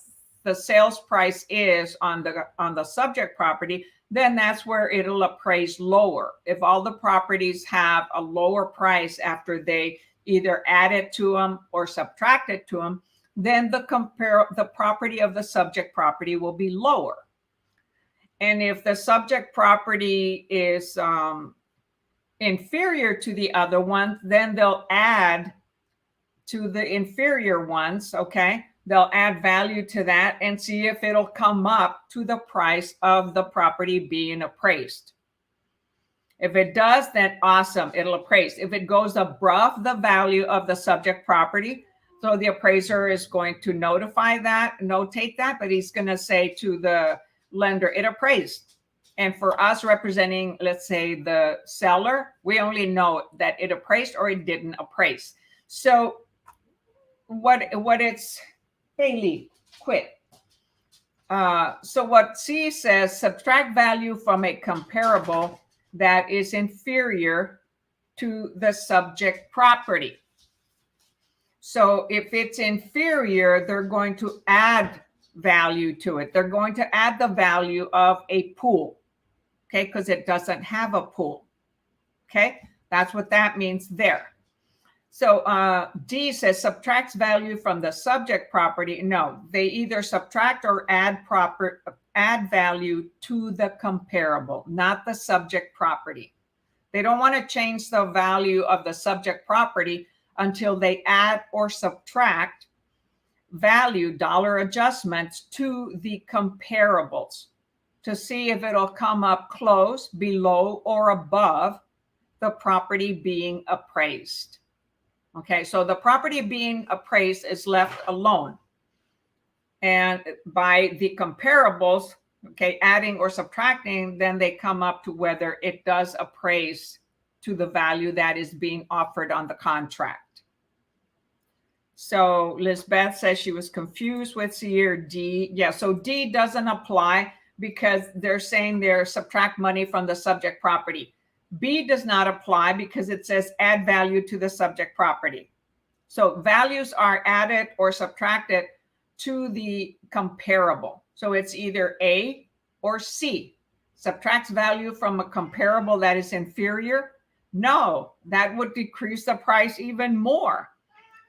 the sales price is on the subject property, then that's where it'll appraise lower. If all the properties have a lower price after they either add it to them or subtract it to them, then the property of the subject property will be lower. And if the subject property is inferior to the other ones, then they'll add to the inferior ones, okay? They'll add value to that and see if it'll come up to the price of the property being appraised. If it does, then awesome, it'll appraise. If it goes above the value of the subject property, so the appraiser is going to notate that, but he's going to say to the lender, it appraised. And for us representing, let's say, the seller, we only know that it appraised or it didn't appraise. So what it's, hey Lee, quit. So what C says, subtract value from a comparable that is inferior to the subject property. So if it's inferior, they're going to add value to it. They're going to add the value of a pool, okay, because it doesn't have a pool. Okay, that's what that means there. So D says subtracts value from the subject property. No, they either subtract or add value to the comparable, not the subject property. They don't want to change the value of the subject property until they add or subtract value, dollar adjustments, to the comparables to see if it'll come up close, below, or above the property being appraised. Okay, so the property being appraised is left alone. And by the comparables, okay, adding or subtracting, then they come up to whether it does appraise to the value that is being offered on the contract. So Lisbeth says she was confused with C or D. Yeah, so D doesn't apply because they're saying they're subtract money from the subject property. B does not apply because it says add value to the subject property. So values are added or subtracted to the comparable. So it's either A or C. Subtracts value from a comparable that is inferior? No, that would decrease the price even more.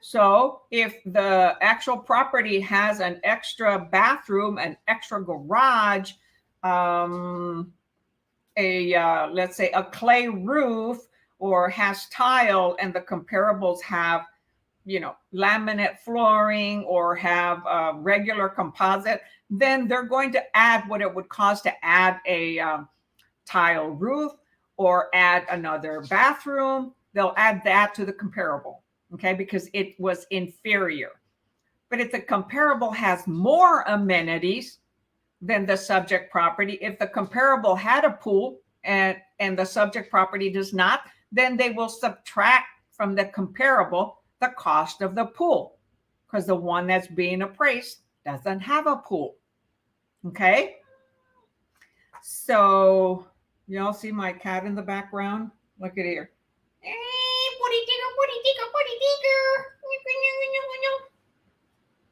So if the actual property has an extra bathroom, an extra garage, let's say a clay roof, or has tile, and the comparables have, laminate flooring or have regular composite, then they're going to add what it would cost to add a tile roof or add another bathroom. They'll add that to the comparable, okay, because it was inferior. But if the comparable has more amenities, than the subject property. If the comparable had a pool and the subject property does not, then they will subtract from the comparable the cost of the pool, because the one that's being appraised doesn't have a pool. Okay? So you all see my cat in the background? Look at here.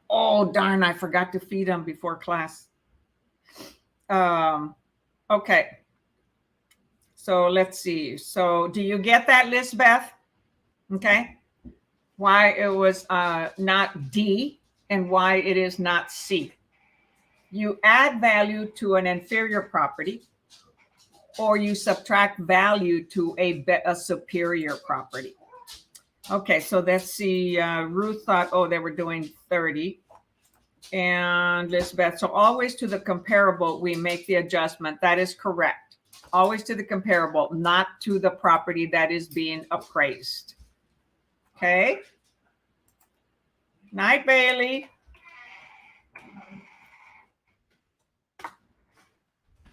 Oh, darn, I forgot to feed him before class. Okay. So let's see. So do you get that, Lisbeth? Okay. Why it was not D and why it is not C. You add value to an inferior property, or you subtract value to a superior property. Okay, so let's see. Ruth thought, oh, they were doing 30. And Lisbeth, so always to the comparable, we make the adjustment. That is correct. Always to the comparable, not to the property that is being appraised. Okay. Night, Bailey.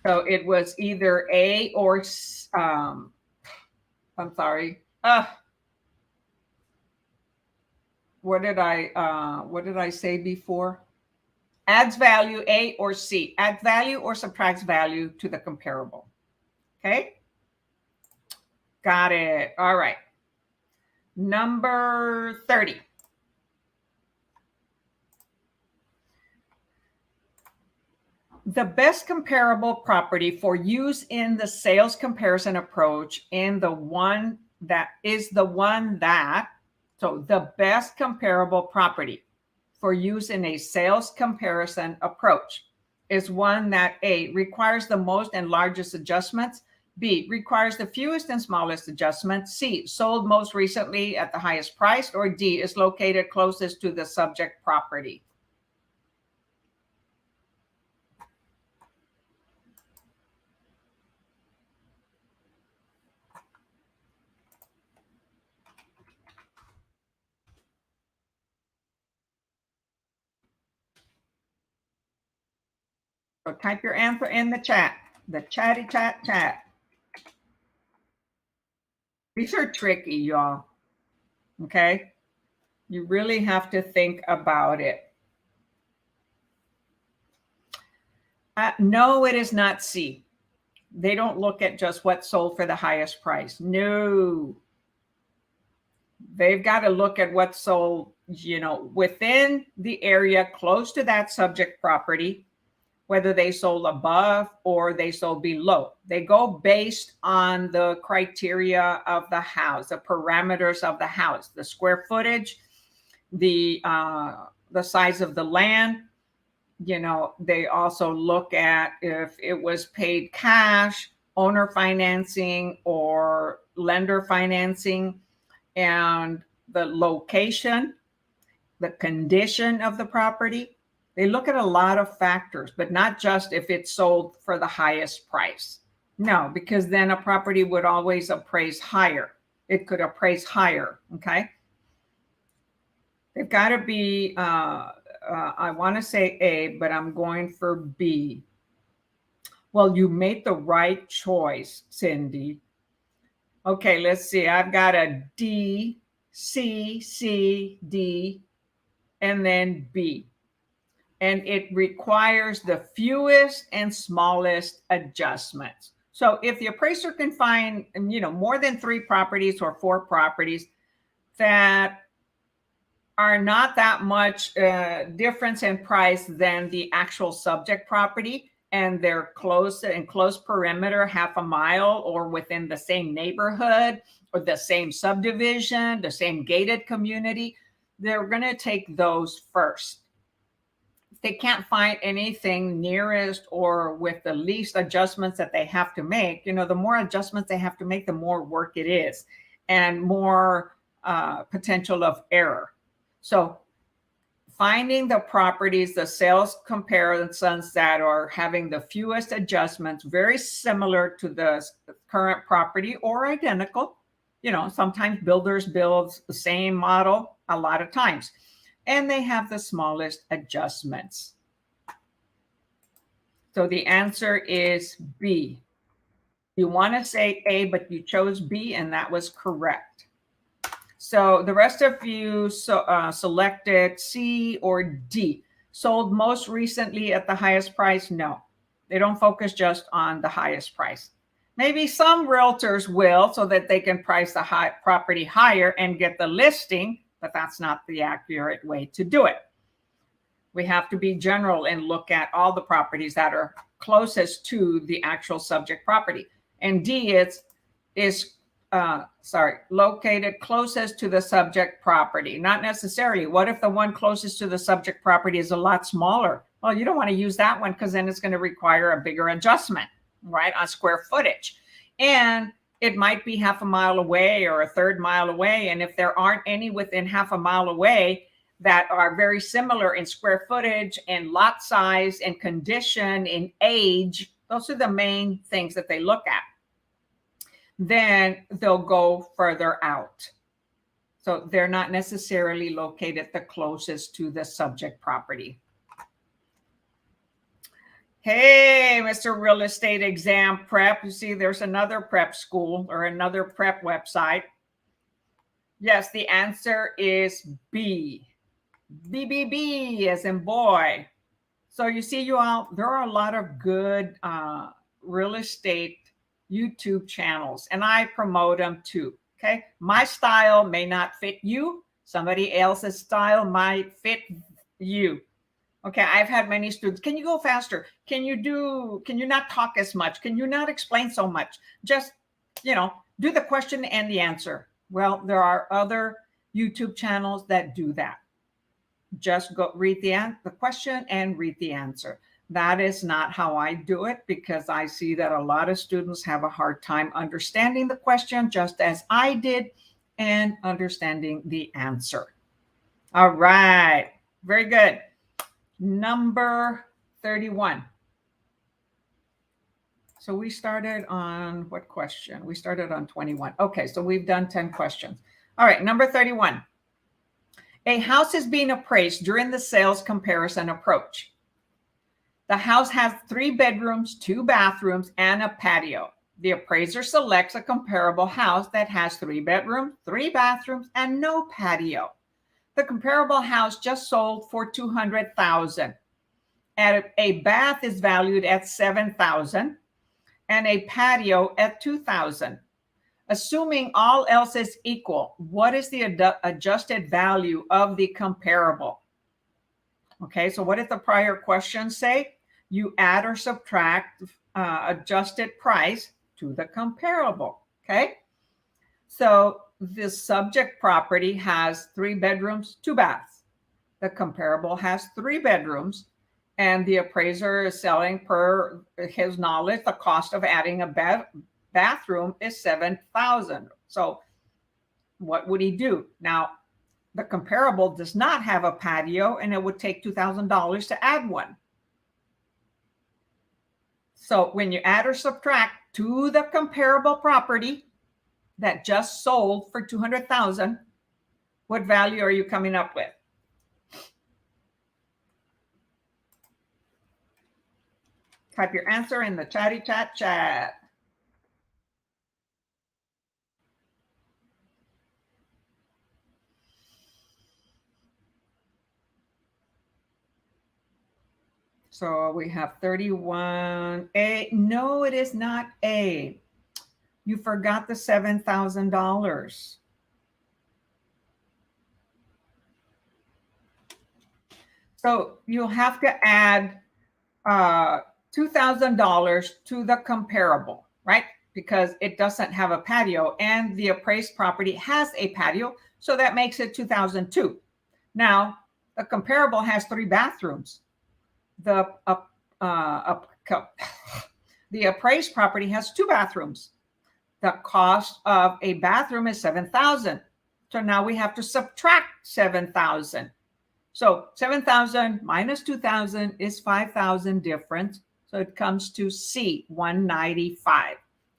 So it was either A or I'm sorry. What did I say before? Adds value, A or C. Adds value or subtracts value to the comparable. Okay. Got it. All right. Number 30. The best comparable property for use in the sales comparison approach and the one that, so the best comparable property for use in a sales comparison approach is one that A, requires the most and largest adjustments, B, requires the fewest and smallest adjustments, C, sold most recently at the highest price, or D, is located closest to the subject property. So type your answer in the chat, the chatty chat. These are tricky, y'all. Okay. You really have to think about it. No, it is not C. They don't look at just what sold for the highest price. No. They've got to look at what sold, within the area close to that subject property, whether they sold above or they sold below. They go based on the criteria of the house, the parameters of the house, the square footage, the size of the land. They also look at if it was paid cash, owner financing, or lender financing, and the location, the condition of the property. They look at a lot of factors, but not just if it's sold for the highest price. No, because then a property would always appraise higher. It could appraise higher, okay? They've got to be, I want to say A, but I'm going for B. Well, you made the right choice, Cindy. Okay, let's see. I've got a D, C, C, D, and then B. And it requires the fewest and smallest adjustments. So if the appraiser can find, more than 3 properties or 4 properties that are not that much difference in price than the actual subject property, and they're close perimeter, half a mile, or within the same neighborhood, or the same subdivision, the same gated community, they're going to take those first. If they can't find anything nearest or with the least adjustments that they have to make, the more adjustments they have to make, the more work it is, and more potential of error. So finding the properties, the sales comparisons that are having the fewest adjustments, very similar to the current property or identical. Sometimes builders build the same model a lot of times, and they have the smallest adjustments. So the answer is B. You want to say A, but you chose B, and that was correct. So the rest of you selected C or D. Sold most recently at the highest price? No. They don't focus just on the highest price. Maybe some realtors will, so that they can price the property higher and get the listing, but that's not the accurate way to do it. We have to be general and look at all the properties that are closest to the actual subject property. And D is located closest to the subject property. Not necessarily. What if the one closest to the subject property is a lot smaller? Well, you don't want to use that one because then it's going to require a bigger adjustment, right, on square footage. And it might be half a mile away or a third mile away. And if there aren't any within half a mile away that are very similar in square footage and lot size and condition and age, those are the main things that they look at, then they'll go further out. So they're not necessarily located the closest to the subject property. Hey, Mr. Real Estate Exam Prep. You see, there's another prep school or another prep website. Yes, the answer is B. BBB as in boy. So you see, you all, there are a lot of good real estate YouTube channels, and I promote them too. Okay. My style may not fit you. Somebody else's style might fit you. Okay. I've had many students. Can you go faster? Can you not talk as much? Can you not explain so much? Just, do the question and the answer. Well, there are other YouTube channels that do that. Just go read the question and read the answer. That is not how I do it, because I see that a lot of students have a hard time understanding the question, just as I did, and understanding the answer. All right. Very good. Number 31. So we started on what question? We started on 21. Okay, so we've done 10 questions. All right, number 31. A house is being appraised during the sales comparison approach. The house has 3 bedrooms, 2 bathrooms, and a patio. The appraiser selects a comparable house that has 3 bedrooms, 3 bathrooms, and no patio. The comparable house just sold for $200,000. And a bath is valued at $7,000 and a patio at $2,000. Assuming all else is equal, what is the adjusted value of the comparable? Okay, so what did the prior question say? You add or subtract adjusted price to the comparable. Okay, so the subject property has 3 bedrooms, 2 baths. The comparable has 3 bedrooms, and the appraiser is selling, per his knowledge, the cost of adding a bathroom is $7,000. So what would he do? Now, the comparable does not have a patio, and it would take $2,000 to add one. So when you add or subtract to the comparable property that just sold for $200,000, what value are you coming up with? Type your answer in the chatty chat. So we have 31. A. No, it is not A. You forgot the $7,000. So you'll have to add $2,000 to the comparable, right? Because it doesn't have a patio, and the appraised property has a patio, so that makes it $2,002. Now, the comparable has 3 bathrooms. The appraised property has 2 bathrooms. The cost of a bathroom is $7,000. So now we have to subtract $7,000. So 7,000 minus 2,000 is 5,000 difference. So it comes to C, 195.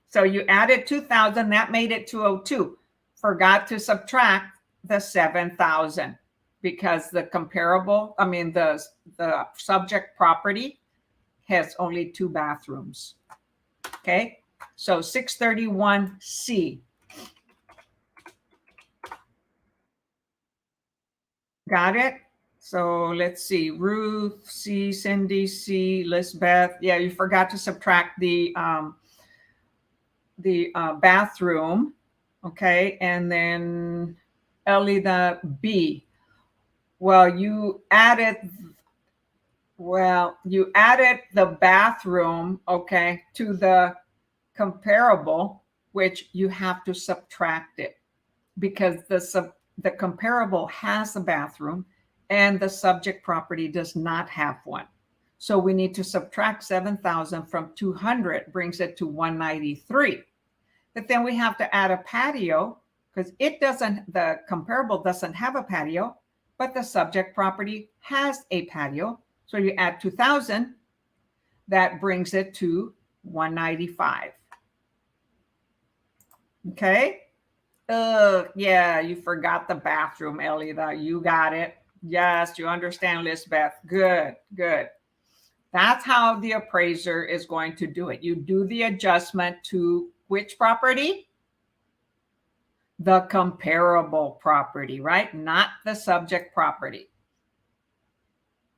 So you added 2,000, that made it 202. Forgot to subtract the 7,000 because the comparable, the subject property has only 2 bathrooms. Okay, so 631C. Got it? So let's see, Ruth C, Cindy C, Lisbeth. Yeah, you forgot to subtract the bathroom. Okay, and then Ellie, the B. Well, you added the bathroom, okay, to the comparable, which you have to subtract it because the comparable has a bathroom and the subject property does not have one. So we need to subtract 7,000 from 200, brings it to 193. But then we have to add a patio because the comparable doesn't have a patio, but the subject property has a patio. So you add 2,000, that brings it to 195. Okay. Yeah, you forgot the bathroom, Ellie. You got it. Yes, you understand, Lisbeth. Good, good. That's how the appraiser is going to do it. You do the adjustment to which property? The comparable property, right? Not the subject property.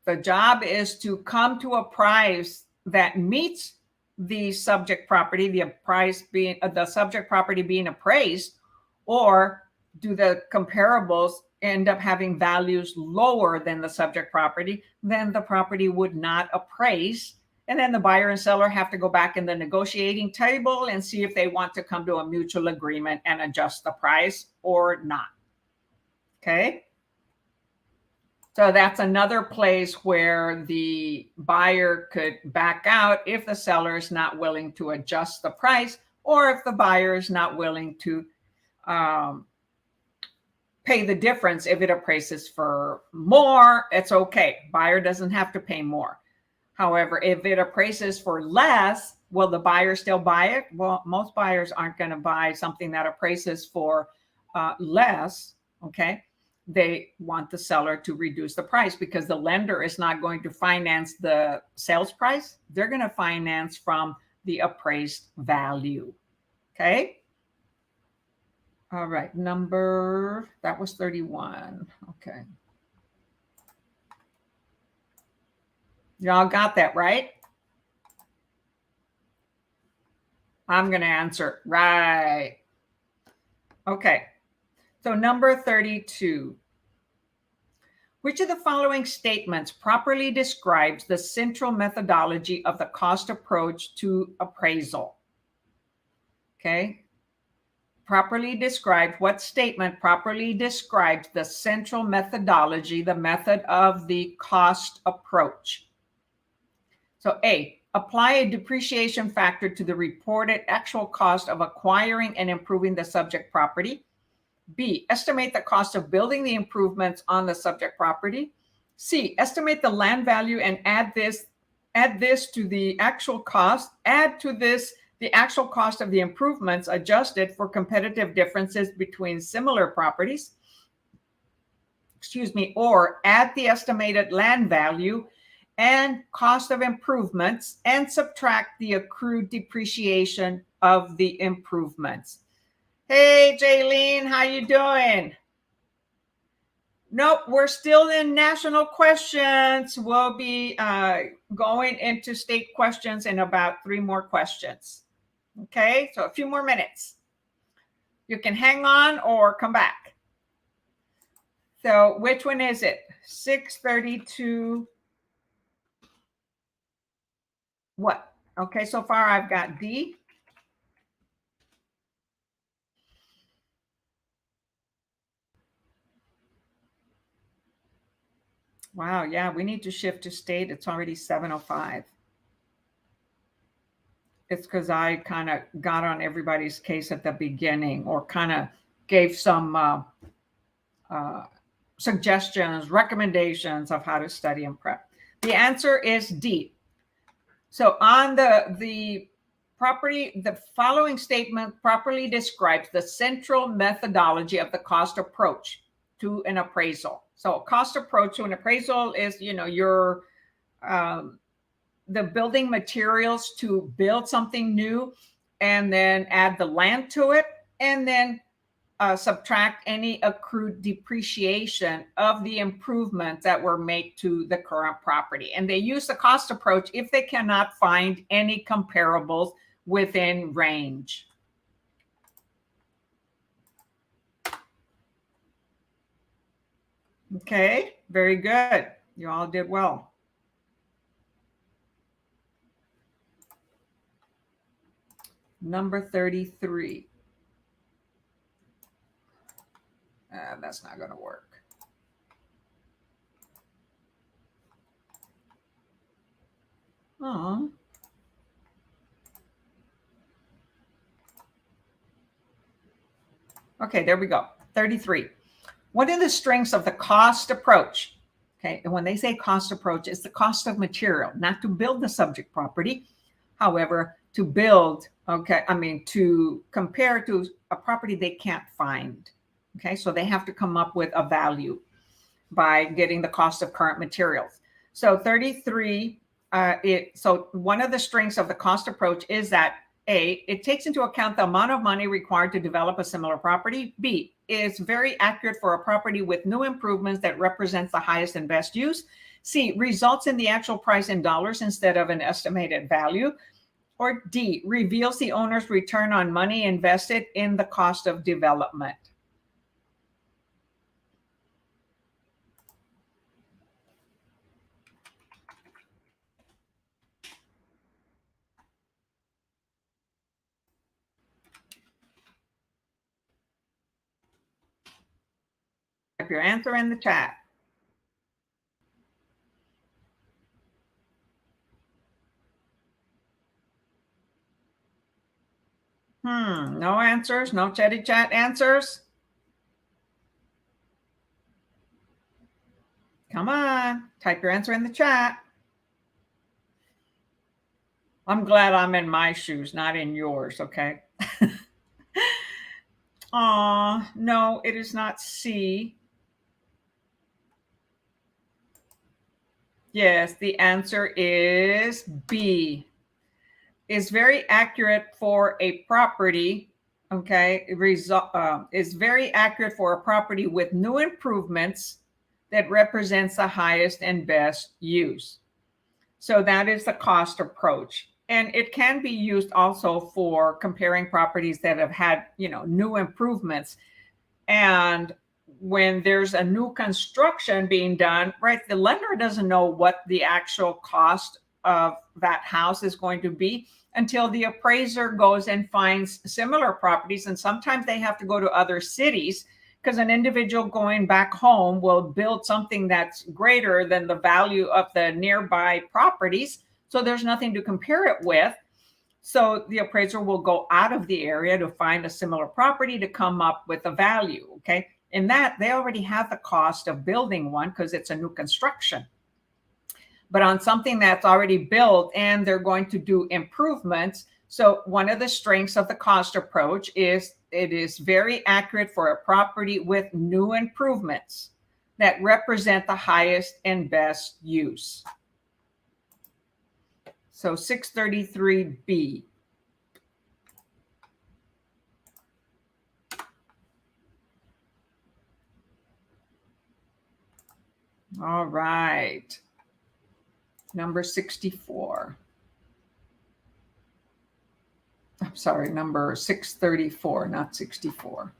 The job is to come to a price that meets the subject property, the subject property being appraised, or do the comparables end up having values lower than the subject property? Then the property would not appraise. And then the buyer and seller have to go back in the negotiating table and see if they want to come to a mutual agreement and adjust the price or not. Okay. So that's another place where the buyer could back out if the seller is not willing to adjust the price, or if the buyer is not willing to pay the difference. If it appraises for more, it's okay. Buyer doesn't have to pay more. However, if it appraises for less, will the buyer still buy it? Well, most buyers aren't going to buy something that appraises for less. Okay. They want the seller to reduce the price because the lender is not going to finance the sales price. They're going to finance from the appraised value. Okay. All right. That was 31. Okay. Y'all got that right? I'm going to answer right. Okay. So number 32. Which of the following statements properly describes the central methodology of the cost approach to appraisal? Okay. What statement properly describes the central methodology, the method of the cost approach? So A, apply a depreciation factor to the reported actual cost of acquiring and improving the subject property. B, estimate the cost of building the improvements on the subject property. C, estimate the land value and add this to the actual cost. Add to this the actual cost of the improvements adjusted for competitive differences between similar properties. Or add the estimated land value and cost of improvements and subtract the accrued depreciation of the improvements. Hey, Jaylene, how you doing? Nope, we're still in national questions. We'll be going into state questions in about 3 more questions. Okay, so a few more minutes. You can hang on or come back. So which one is it? 632. What? Okay, so far I've got D. Wow, yeah, we need to shift to state. It's already 7:05. It's because I kind of got on everybody's case at the beginning, or kind of gave some suggestions, recommendations of how to study and prep. The answer is D. So on the following statement properly describes the central methodology of the cost approach to an appraisal. So a cost approach to an appraisal is, you're the building materials to build something new, and then add the land to it, and then subtract any accrued depreciation of the improvements that were made to the current property. And they use the cost approach if they cannot find any comparables within range. Okay, very good. You all did well. Number 33. That's not going to work. Oh. Okay, there we go. 33. What are the strengths of the cost approach? Okay, and when they say cost approach, it's the cost of material, not to build the subject property. However, to build, to compare to a property they can't find. Okay, so they have to come up with a value by getting the cost of current materials. So 33, so one of the strengths of the cost approach is that A, it takes into account the amount of money required to develop a similar property. B, is very accurate for a property with new improvements that represents the highest and best use. C, results in the actual price in dollars instead of an estimated value. Or D, reveals the owner's return on money invested in the cost of development. Type your answer in the chat. No answers, no chatty chat answers. Come on, type your answer in the chat. I'm glad I'm in my shoes, not in yours, okay? No, it is not C. Yes, the answer is B. Is very accurate for a property, okay? Is very accurate for a property with new improvements that represents the highest and best use. So that is the cost approach. And it can be used also for comparing properties that have had, new improvements. And when there's a new construction being done, right, the lender doesn't know what the actual cost of that house is going to be until the appraiser goes and finds similar properties. And sometimes they have to go to other cities because an individual going back home will build something that's greater than the value of the nearby properties. So there's nothing to compare it with. So the appraiser will go out of the area to find a similar property to come up with a value, okay? In that, they already have the cost of building one because it's a new construction. But on something that's already built and they're going to do improvements, so one of the strengths of the cost approach is it is very accurate for a property with new improvements that represent the highest and best use. So 633B. All right. Number 64. I'm sorry, number 634, not 64.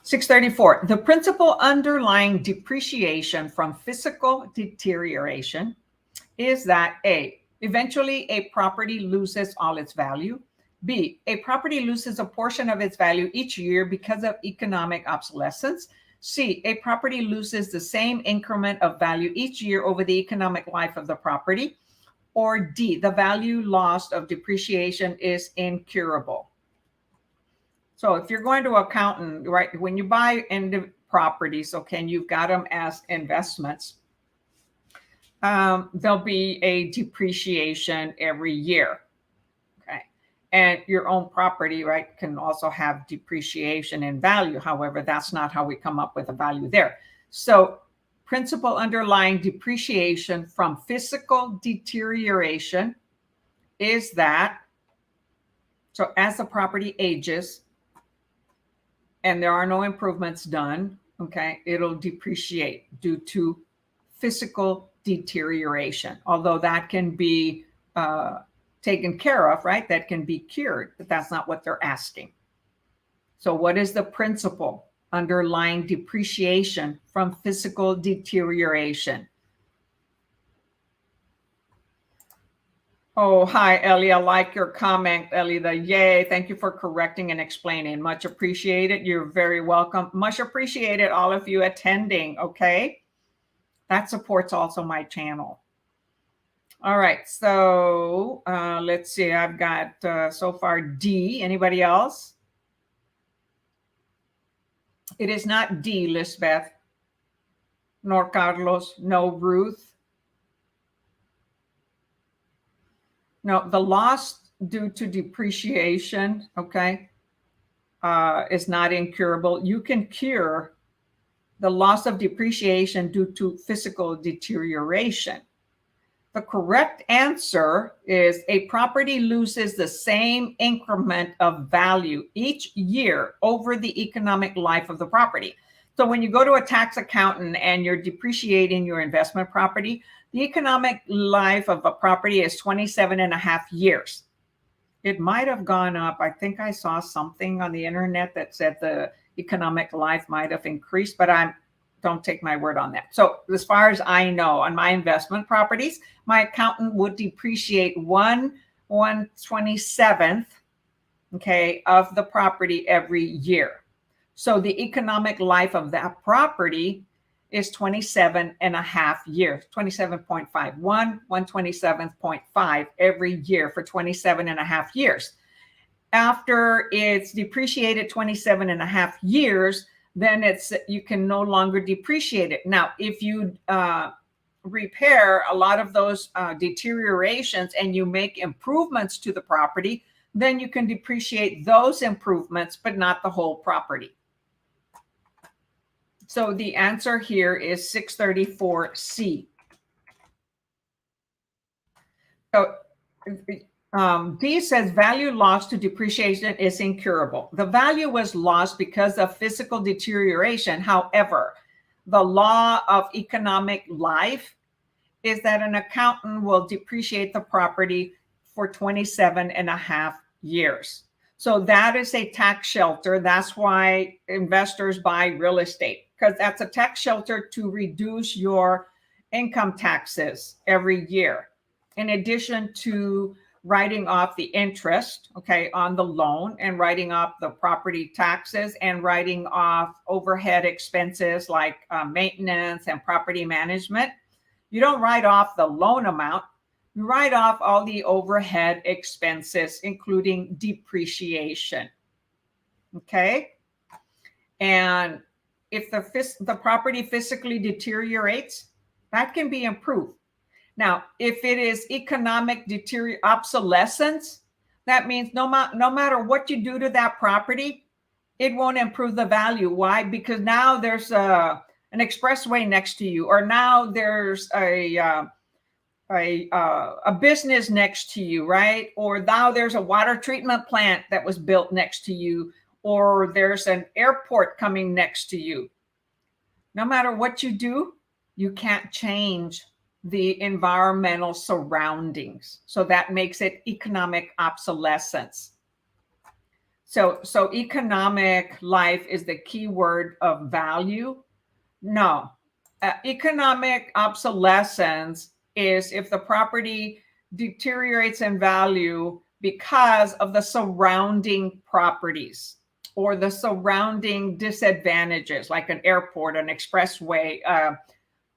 634. The principal underlying depreciation from physical deterioration is that A, eventually a property loses all its value. B, a property loses a portion of its value each year because of economic obsolescence. C, a property loses the same increment of value each year over the economic life of the property. Or D, the value lost of depreciation is incurable. So if you're going to accountant, right, when you buy into properties, okay, and you've got them as investments, there'll be a depreciation every year. Okay. And your own property, right, can also have depreciation in value. However, that's not how we come up with a value there. So principal underlying depreciation from physical deterioration is that, so as the property ages and there are no improvements done, okay, it'll depreciate due to physical deterioration, although that can be taken care of, right? That can be cured, but that's not what they're asking. So what is the principal underlying depreciation from physical deterioration? Oh, hi, Ellie. I like your comment, Ellie. Yay. Thank you for correcting and explaining. Much appreciated. You're very welcome. Much appreciated, all of you attending. Okay. That supports also my channel. All right. So let's see. I've got so far D. Anybody else? It is not D, Lisbeth, nor Carlos, no Ruth. No, the loss due to depreciation, okay, is not incurable. You can cure the loss of depreciation due to physical deterioration. The correct answer is a property loses the same increment of value each year over the economic life of the property. So when you go to a tax accountant and you're depreciating your investment property, the economic life of a property is 27.5 years. It might have gone up. I think I saw something on the internet that said the economic life might have increased, but don't take my word on that. So as far as I know, on my investment properties, my accountant would depreciate 1/127th, okay, of the property every year. So the economic life of that property is 27.5 years, 27.5, 1/127.5 every year for 27.5 years. After it's depreciated 27.5 years, then you can no longer depreciate it. Now, if you repair a lot of those deteriorations and you make improvements to the property, then you can depreciate those improvements, but not the whole property. So the answer here is 634C. So D says value lost to depreciation is incurable. The value was lost because of physical deterioration. However, the law of economic life is that an accountant will depreciate the property for 27.5 years. So that is a tax shelter. That's why investors buy real estate, because that's a tax shelter to reduce your income taxes every year. In addition to writing off the interest, okay, on the loan, and writing off the property taxes, and writing off overhead expenses like maintenance and property management. You don't write off the loan amount. You write off all the overhead expenses, including depreciation. Okay. And if the property physically deteriorates, that can be improved. Now, if it is economic obsolescence, that means no matter what you do to that property, it won't improve the value. Why? Because now there's an expressway next to you, or now there's a business next to you, right? Or now there's a water treatment plant that was built next to you, or there's an airport coming next to you. No matter what you do, you can't change the environmental surroundings. So that makes it economic obsolescence. So economic life is the key word of value. No, economic obsolescence is if the property deteriorates in value because of the surrounding properties or the surrounding disadvantages, like an airport, an expressway,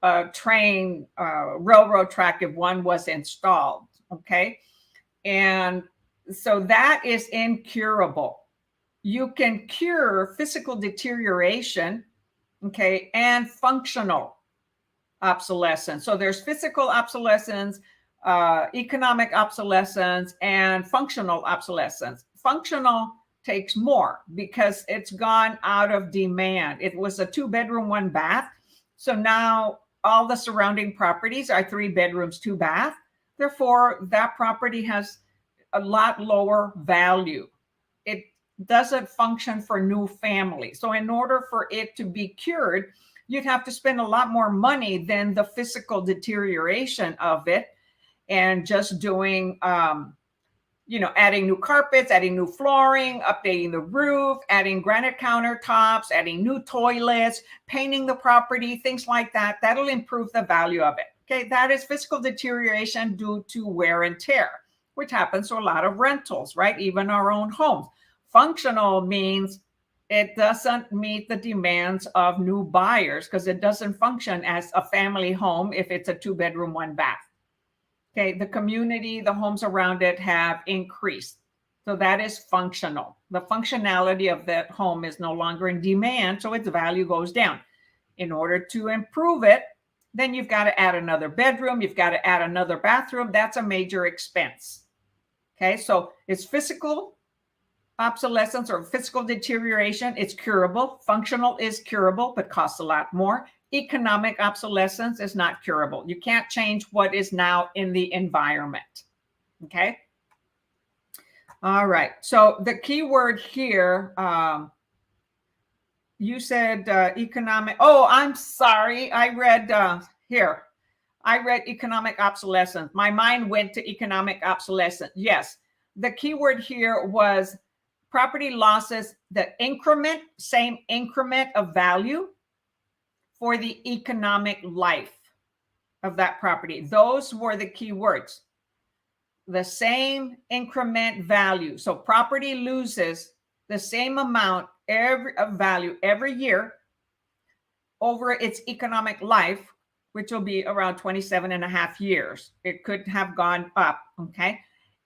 a train, railroad track, if one was installed. Okay. And so that is incurable. You can cure physical deterioration, okay, and functional obsolescence. So there's physical obsolescence, economic obsolescence, and functional obsolescence. Functional takes more because it's gone out of demand. It was a 2-bedroom, 1 bath. So now all the surrounding properties are 3 bedrooms, 2 bath. Therefore, that property has a lot lower value. It doesn't function for new families. So in order for it to be cured, you'd have to spend a lot more money than the physical deterioration of it and just doing, adding new carpets, adding new flooring, updating the roof, adding granite countertops, adding new toilets, painting the property, things like that. That'll improve the value of it. Okay, that is physical deterioration due to wear and tear, which happens to a lot of rentals, right? Even our own homes. Functional means it doesn't meet the demands of new buyers because it doesn't function as a family home if it's a 2-bedroom, 1 bath. Okay, the community, the homes around it have increased. So that is functional. The functionality of that home is no longer in demand, so its value goes down. In order to improve it, then you've got to add another bedroom, you've got to add another bathroom. That's a major expense. Okay, so it's physical obsolescence or physical deterioration. It's curable. Functional is curable, but costs a lot more. Economic obsolescence is not curable. You can't change what is now in the environment. Okay. All right. So the key word here, you said economic. Oh, I'm sorry. I read here. I read economic obsolescence. My mind went to economic obsolescence. Yes. The key word here was property losses, the increment, same increment of value for the economic life of that property. Those were the key words. The same increment value. So property loses the same amount of value every year over its economic life, which will be around 27 and a half years. It could have gone up, okay?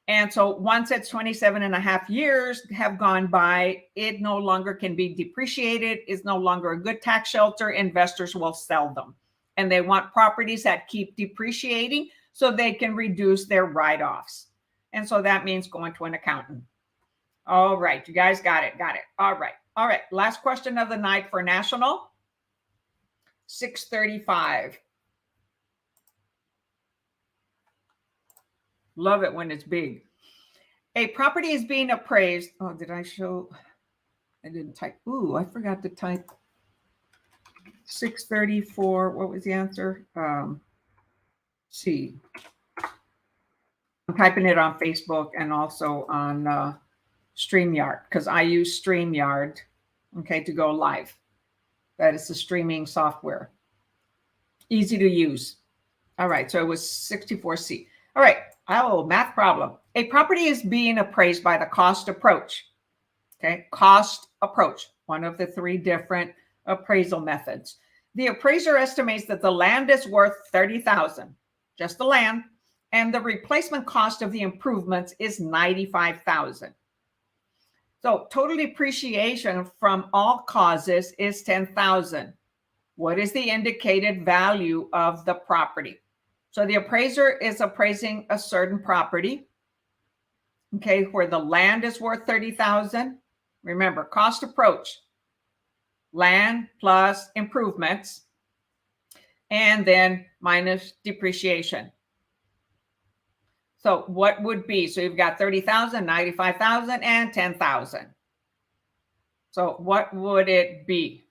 And so once it's 27 and a half years have gone by, it no longer can be depreciated, is no longer a good tax shelter. Investors will sell them. And they want properties that keep depreciating so they can reduce their write-offs. And so that means going to an accountant. All right, you guys got it. All right. Last question of the night for national. 635. Love it when it's big. A property is being appraised. Oh, did I show? I didn't type. Ooh, I forgot to type 634. What was the answer? C. I'm typing it on Facebook and also on StreamYard because I use StreamYard, okay, to go live. That is the streaming software. Easy to use. All right, so it was 64C. All right. Oh, math problem. A property is being appraised by the cost approach. Okay, cost approach, one of the 3 different appraisal methods. The appraiser estimates that the land is worth $30,000, just the land, and the replacement cost of the improvements is $95,000. So total depreciation from all causes is $10,000. What is the indicated value of the property? So the appraiser is appraising a certain property, okay, where the land is worth $30,000. Remember, cost approach, land plus improvements, and then minus depreciation. So what would be? So you've got 30,000, 95,000, and 10,000. So what would it be?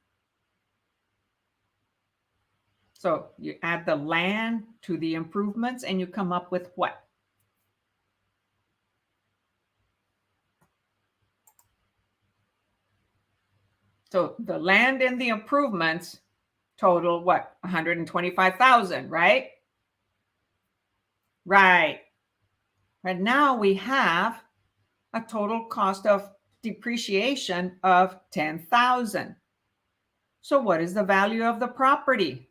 So you add the land to the improvements and you come up with what? So the land and the improvements total what? 125,000, right? Right. And now we have a total cost of depreciation of 10,000. So what is the value of the property?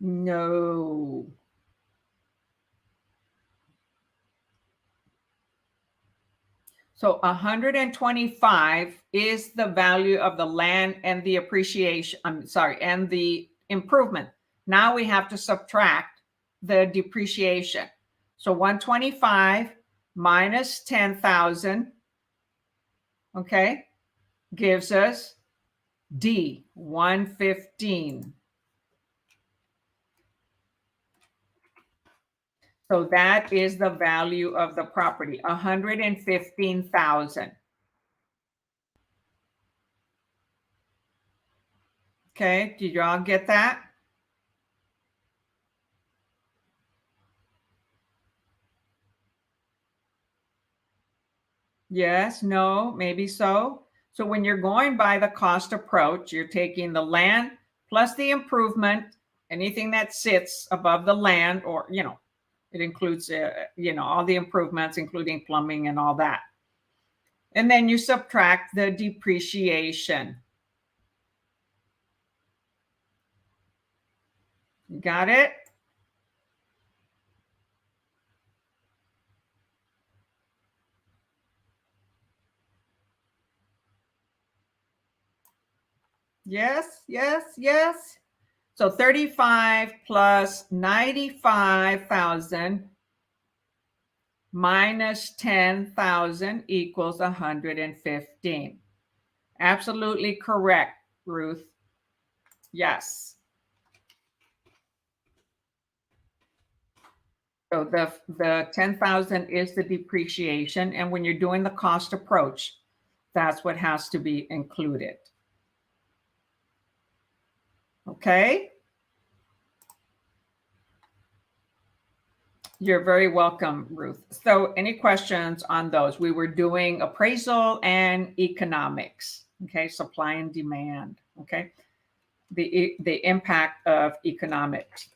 No. So 125 is the value of the land and the appreciation, and the improvement. Now we have to subtract the depreciation. So 125 minus 10,000, okay? gives us D, 115. So that is the value of the property, 115,000. Okay, did y'all get that? Yes, no, maybe so. So when you're going by the cost approach, you're taking the land plus the improvement, anything that sits above the land, or, it includes, all the improvements, including plumbing and all that. And then you subtract the depreciation. You got it? Yes, yes, yes. So 35 plus 95,000 minus 10,000 equals 115. Absolutely correct, Ruth. Yes. So the 10,000 is the depreciation, and when you're doing the cost approach, that's what has to be included. Okay? You're very welcome, Ruth. So any questions on those? We were doing appraisal and economics, okay? Supply and demand, okay? The impact of economics.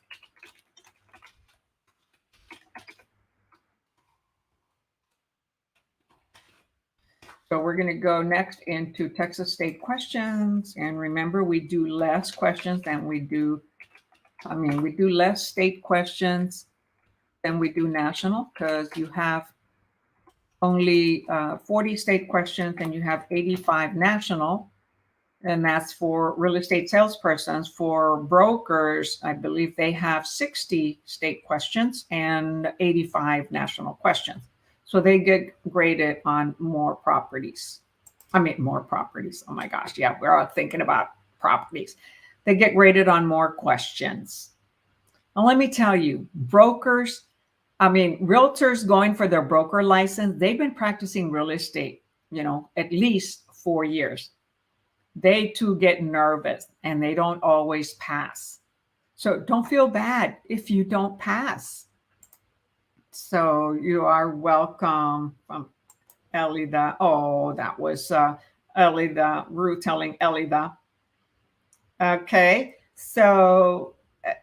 So we're going to go next into Texas state questions. And remember, we do less questions than we do, we do less state questions than we do national, because you have only 40 state questions and you have 85 national. And that's for real estate salespersons. For brokers, I believe they have 60 state questions and 85 national questions. So they get graded on more properties. More properties. Oh my gosh. Yeah, we're all thinking about properties. They get graded on more questions. Now, let me tell you, realtors going for their broker license, they've been practicing real estate, at least 4 years. They too get nervous and they don't always pass. So don't feel bad if you don't pass. So you are welcome from Elida. Oh, that was Elida, Ruth telling Elida. Okay, so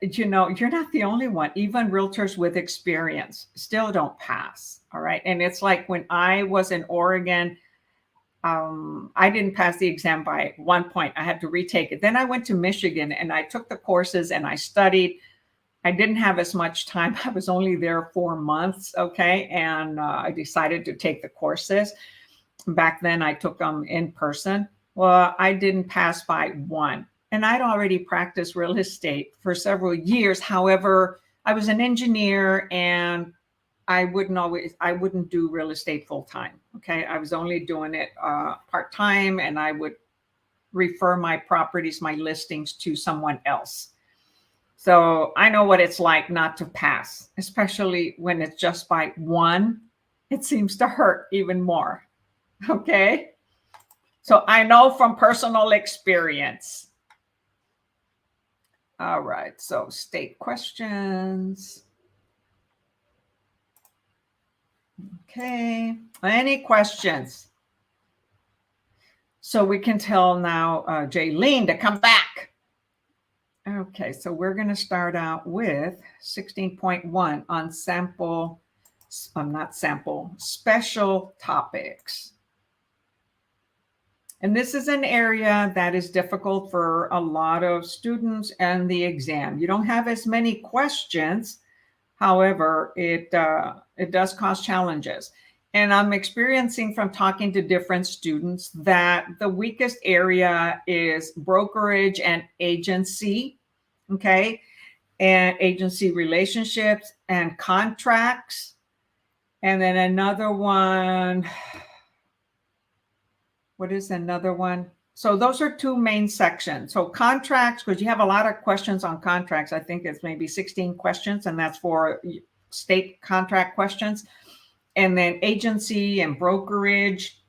you're not the only one. Even realtors with experience still don't pass. All right, and it's like when I was in Oregon, I didn't pass the exam by 1 point. I had to retake it. Then I went to Michigan and I took the courses and I studied. I didn't have as much time. I was only there 4 months. Okay. And I decided to take the courses. Back then I took them in person. Well, I didn't pass by 1. And I'd already practiced real estate for several years. However, I was an engineer and I wouldn't do real estate full time. Okay. I was only doing it part time, and I would refer my properties, my listings to someone else. So I know what it's like not to pass, especially when it's just by 1. It seems to hurt even more. Okay. So I know from personal experience. All right. So state questions. Okay, any questions? So we can tell now Jaylene to come back. Okay, so we're going to start out with 16.1 on special topics. And this is an area that is difficult for a lot of students and the exam. You don't have as many questions. However, it does cause challenges. And I'm experiencing from talking to different students that the weakest area is brokerage and agency, okay? And agency relationships and contracts. And then another one, what is another one? So those are two main sections. So contracts, because you have a lot of questions on contracts. I think it's maybe 16 questions, and that's for state contract questions. And then agency and brokerage.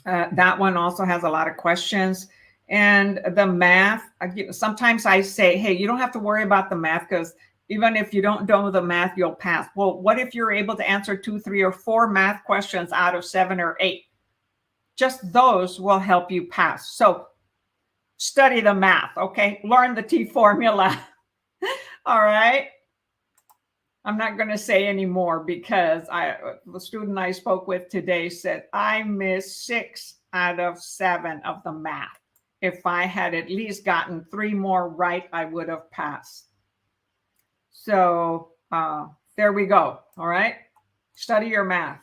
That one also has a lot of questions. And the math, sometimes I say, hey, you don't have to worry about the math, because even if you don't know the math, you'll pass. Well, what if you're able to answer 2, 3, or 4 math questions out of 7 or 8? Just those will help you pass. So study the math, okay? Learn the T formula. All right. I'm not going to say any more, because the student I spoke with today said, I missed 6 out of 7 of the math. If I had at least gotten 3 more right, I would have passed. So there we go. All right. Study your math,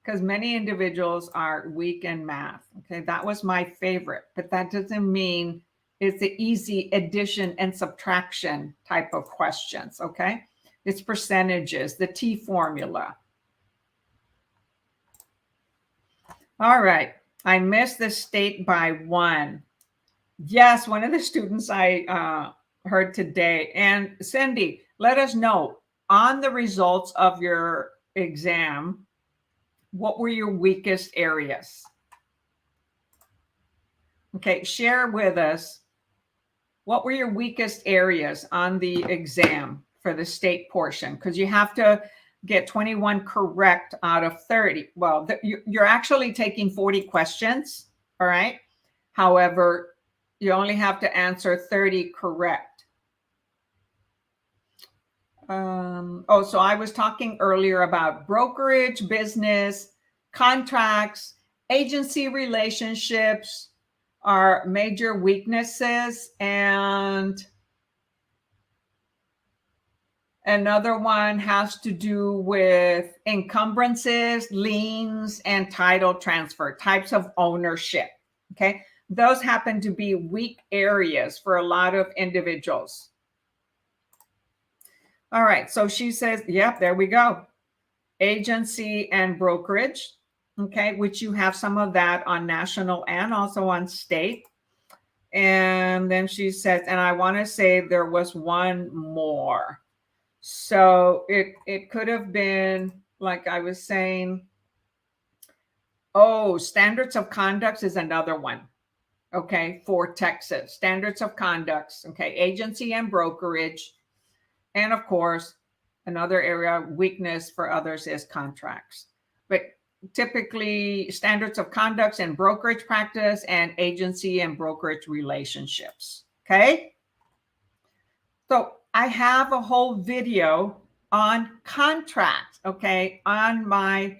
because many individuals are weak in math. Okay. That was my favorite, but that doesn't mean it's the easy addition and subtraction type of questions. Okay. It's percentages, the T formula. All right. I missed the state by 1. Yes, one of the students I heard today. And Cindy, let us know on the results of your exam, what were your weakest areas? Okay, share with us, what were your weakest areas on the exam for the state portion? Because you have to get 21 correct out of 30. Well, you're actually taking 40 questions, all right? However, you only have to answer 30 correct. So I was talking earlier about brokerage, business, contracts, agency relationships are major weaknesses, and another one has to do with encumbrances, liens, and title transfer, types of ownership. Okay, those happen to be weak areas for a lot of individuals. All right, so she says, yep, there we go. Agency and brokerage, okay, which you have some of that on national and also on state. And then she says, and I want to say there was one more. So it could have been, like I was saying, standards of conduct is another one. Okay, for Texas, standards of conduct, okay, agency and brokerage. And of course, another area of weakness for others is contracts. But typically, standards of conduct and brokerage practice and agency and brokerage relationships. Okay. So I have a whole video on contracts, okay, on my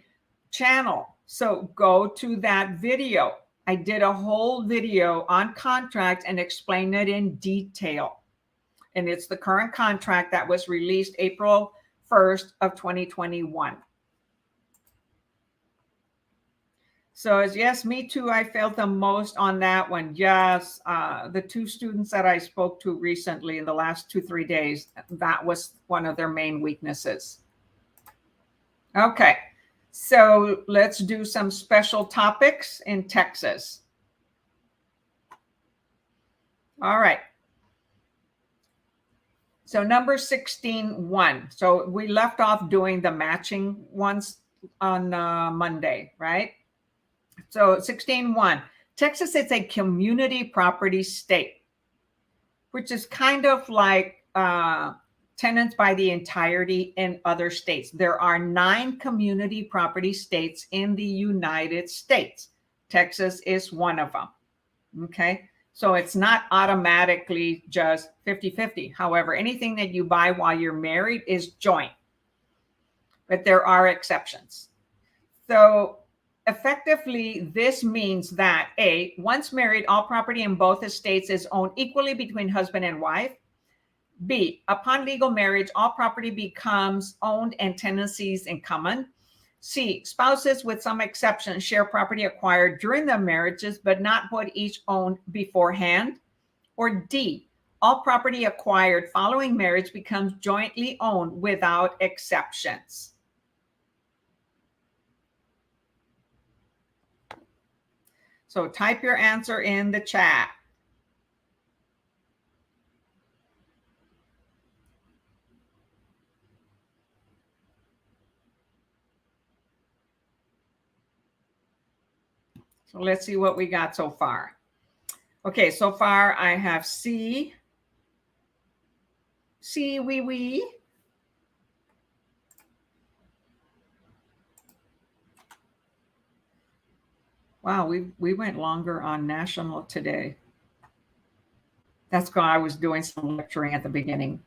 channel. So go to that video. I did a whole video on contracts and explain it in detail. And it's the current contract that was released April 1st of 2021. So yes, me too. I failed the most on that one. Yes, the 2 students that I spoke to recently in the last 2-3 days, that was one of their main weaknesses. Okay, so let's do some special topics in Texas. All right. So number 16.1. So we left off doing the matching ones on Monday, right? So 16.1, Texas is a community property state, which is kind of like tenants by the entirety in other states. There are 9 community property states in the United States. Texas is one of them. Okay. So it's not automatically just 50-50. However, anything that you buy while you're married is joint, but there are exceptions. So effectively, this means that A, once married, all property in both estates is owned equally between husband and wife. B, upon legal marriage, all property becomes owned and tenancies in common. C, spouses with some exceptions share property acquired during the marriages, but not what each owned beforehand. Or D, all property acquired following marriage becomes jointly owned without exceptions. So type your answer in the chat. So let's see what we got so far. Okay, so far I have C, wee. Wow, we went longer on national today. That's why I was doing some lecturing at the beginning.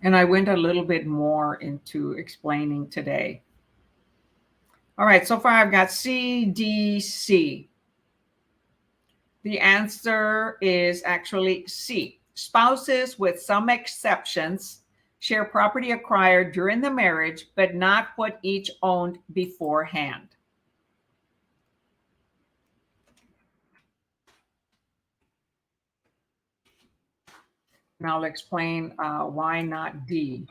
And I went a little bit more into explaining today. All right, so far I've got C, D, C. The answer is actually C. Spouses, with some exceptions, share property acquired during the marriage, but not what each owned beforehand. Now I'll explain why not D.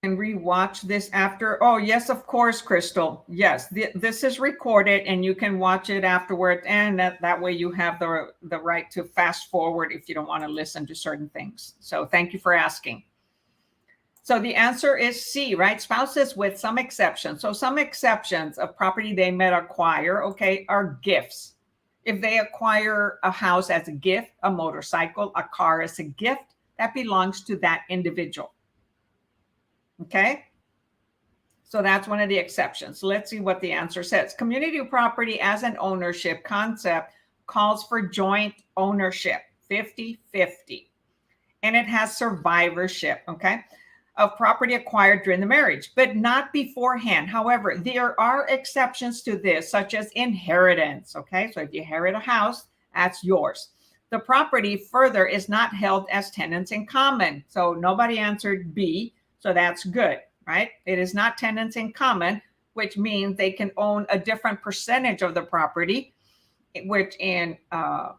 And rewatch this after. Oh, yes, of course, Crystal. Yes, this is recorded and you can watch it afterward. And that way you have the right to fast forward if you don't want to listen to certain things. So thank you for asking. So the answer is C, right? Spouses, with some exceptions. So some exceptions of property they may acquire, okay, are gifts. If they acquire a house as a gift, a motorcycle, a car as a gift, that belongs to that individual. Okay, so that's one of the exceptions. Let's see what the answer says. Community property as an ownership concept calls for joint ownership, 50-50. And it has survivorship, okay, of property acquired during the marriage, but not beforehand. However, there are exceptions to this, such as inheritance, okay? So if you inherit a house, that's yours. The property further is not held as tenants in common. So nobody answered B. So that's good, right? It is not tenants in common, which means they can own a different percentage of the property, which in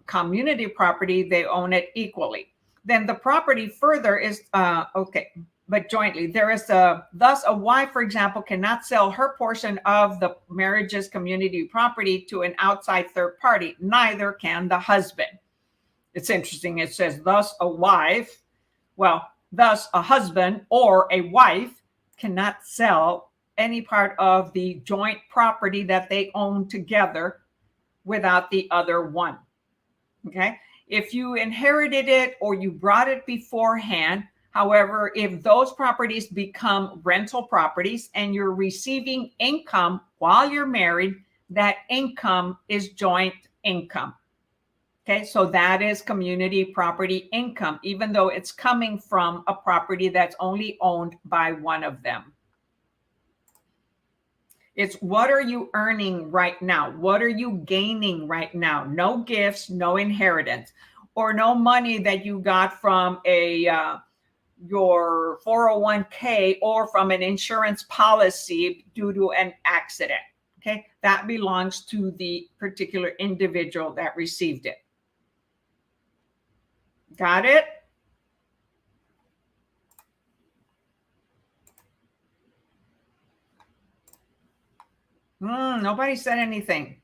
community property, they own it equally. Then the property further is, okay, but jointly. There is thus a wife, for example, cannot sell her portion of the marriage's community property to an outside third party. Neither can the husband. It's interesting. It says, thus a wife, well, thus, a husband or a wife cannot sell any part of the joint property that they own together without the other one. Okay. If you inherited it or you brought it beforehand, however, if those properties become rental properties and you're receiving income while you're married, that income is joint income. Okay, so that is community property income, even though it's coming from a property that's only owned by one of them. It's what are you earning right now? What are you gaining right now? No gifts, no inheritance, or no money that you got from your 401k or from an insurance policy due to an accident. Okay, that belongs to the particular individual that received it. Got it? Nobody said anything.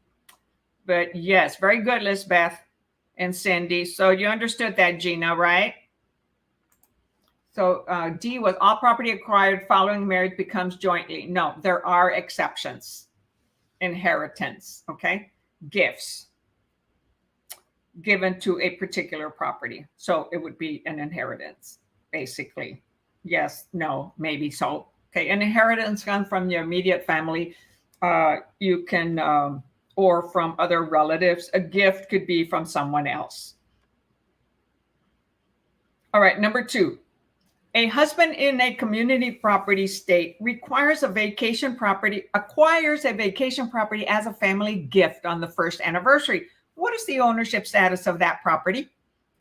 But yes, very good, Lisbeth and Cindy. So you understood that, Gina, right? So D was all property acquired following marriage becomes jointly. No, there are exceptions. Inheritance, okay? Gifts given to a particular property. So it would be an inheritance, basically. Yes, no, maybe so. Okay, an inheritance comes from your immediate family. You can, or from other relatives. A gift could be from someone else. All right, number 2. A husband in a community property state acquires a vacation property as a family gift on the first anniversary. What is the ownership status of that property?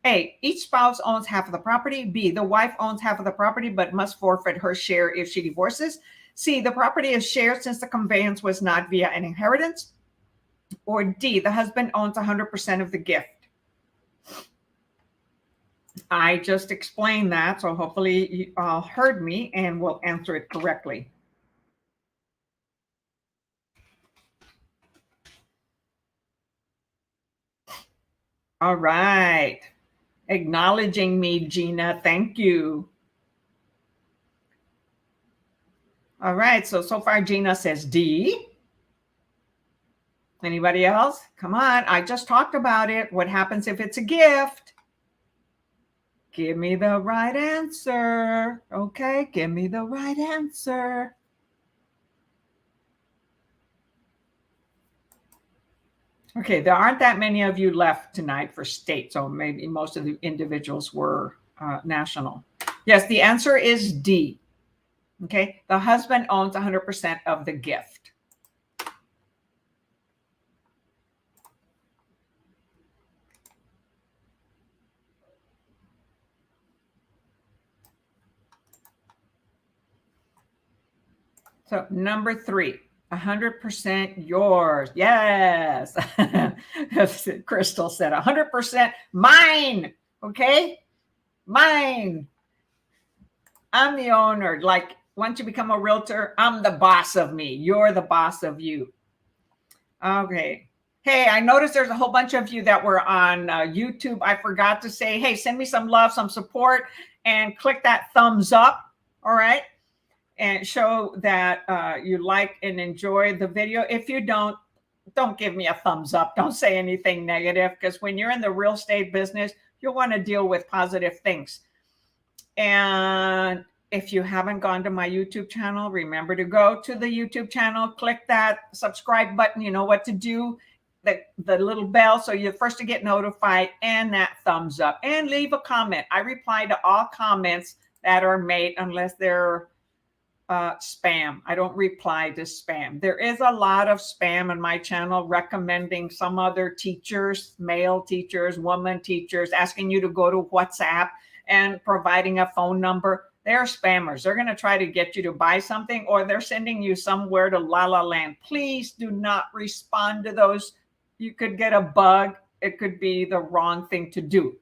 A, each spouse owns half of the property. B, the wife owns half of the property but must forfeit her share if she divorces. C, the property is shared since the conveyance was not via an inheritance. Or D, the husband owns 100% of the gift. I just explained that, so hopefully you all heard me and will answer it correctly. All right. Acknowledging me, Gina. Thank you. All right. So far, Gina says D. Anybody else? Come on. I just talked about it. What happens if it's a gift? Give me the right answer. Okay. Give me the right answer. Okay. There aren't that many of you left tonight for state. So maybe most of the individuals were national. Yes. The answer is D. Okay. The husband owns 100% of the gift. So number 3, 100% yours. Yes. Crystal said 100% mine. Okay. Mine. I'm the owner. Like once you become a realtor, I'm the boss of me. You're the boss of you. Okay. Hey, I noticed there's a whole bunch of you that were on YouTube. I forgot to say, hey, send me some love, some support, and click that thumbs up. All right. And show that you like and enjoy the video. If you don't give me a thumbs up. Don't say anything negative, because when you're in the real estate business, you'll want to deal with positive things. And if you haven't gone to my YouTube channel, remember to go to the YouTube channel, click that subscribe button. You know what to do. The little bell, so you're first to get notified, and that thumbs up, and leave a comment. I reply to all comments that are made unless they're spam. I don't reply to spam. There is a lot of spam on my channel recommending some other teachers, male teachers, woman teachers, asking you to go to WhatsApp and providing a phone number. They're spammers. They're going to try to get you to buy something, or they're sending you somewhere to La La Land. Please do not respond to those. You could get a bug. It could be the wrong thing to do.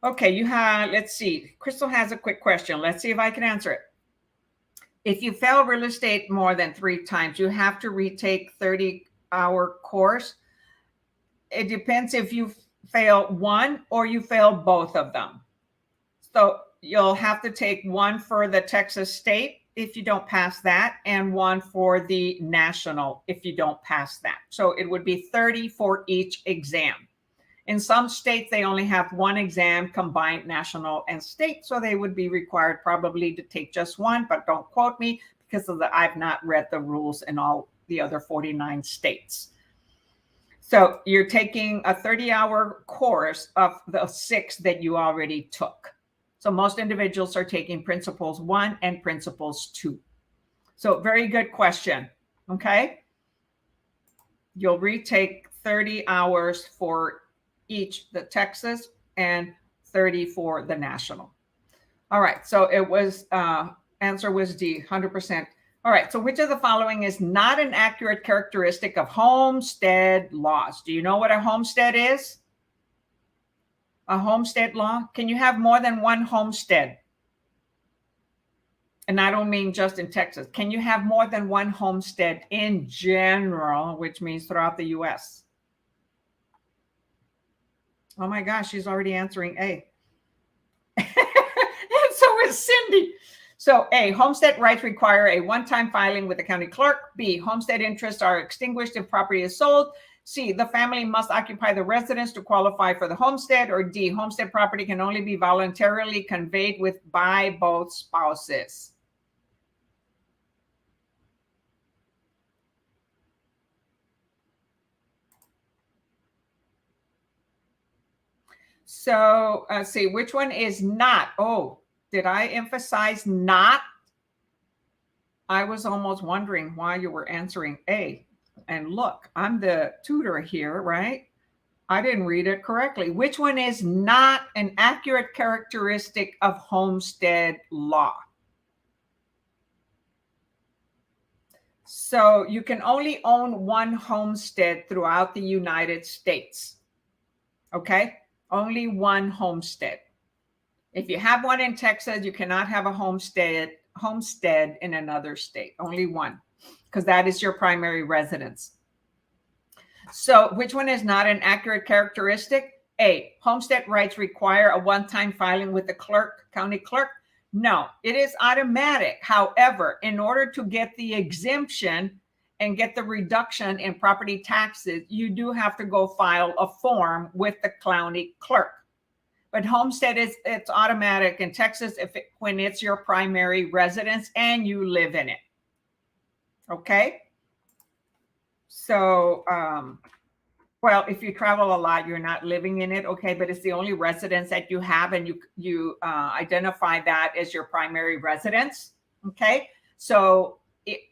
Okay, let's see. Crystal has a quick question. Let's see if I can answer it. If you fail real estate more than 3 times, you have to retake 30-hour course. It depends if you fail one or you fail both of them. So you'll have to take one for the Texas state if you don't pass that, and one for the national if you don't pass that. So it would be 30 for each exam. In some states, they only have one exam, combined national and state, so they would be required probably to take just one, but don't quote me because I've not read the rules in all the other 49 states. So you're taking a 30-hour course of the 6 that you already took. So most individuals are taking Principles 1 and Principles 2. So very good question, okay? You'll retake 30 hours for each, the Texas, and 30 for the national. All right, so it was, answer was D, 100%. All right, so which of the following is not an accurate characteristic of homestead laws? Do you know what a homestead is? A homestead law? Can you have more than one homestead? And I don't mean just in Texas. Can you have more than one homestead in general, which means throughout the U.S.? Oh my gosh, she's already answering A. And so is Cindy. So A, homestead rights require a one-time filing with the county clerk. B, homestead interests are extinguished if property is sold. C, the family must occupy the residence to qualify for the homestead. Or D, homestead property can only be voluntarily conveyed by both spouses. So let's see, which one is not? Oh, did I emphasize not? I was almost wondering why you were answering A. And look, I'm the tutor here, right? I didn't read it correctly. Which one is not an accurate characteristic of homestead law? So you can only own one homestead throughout the United States. Okay? only one homestead. If you have one in Texas, you cannot have a homestead in another state, only one, because that is your primary residence. So which one is not an accurate characteristic? A, homestead rights require a one-time filing with the clerk, county clerk. No, it is automatic. However, in order to get the exemption and get the reduction in property taxes, you do have to go file a form with the county clerk. But homestead it's automatic in Texas when it's your primary residence and you live in it. Okay. So, well, if you travel a lot, you're not living in it, okay, but it's the only residence that you have, and you identify that as your primary residence, okay? So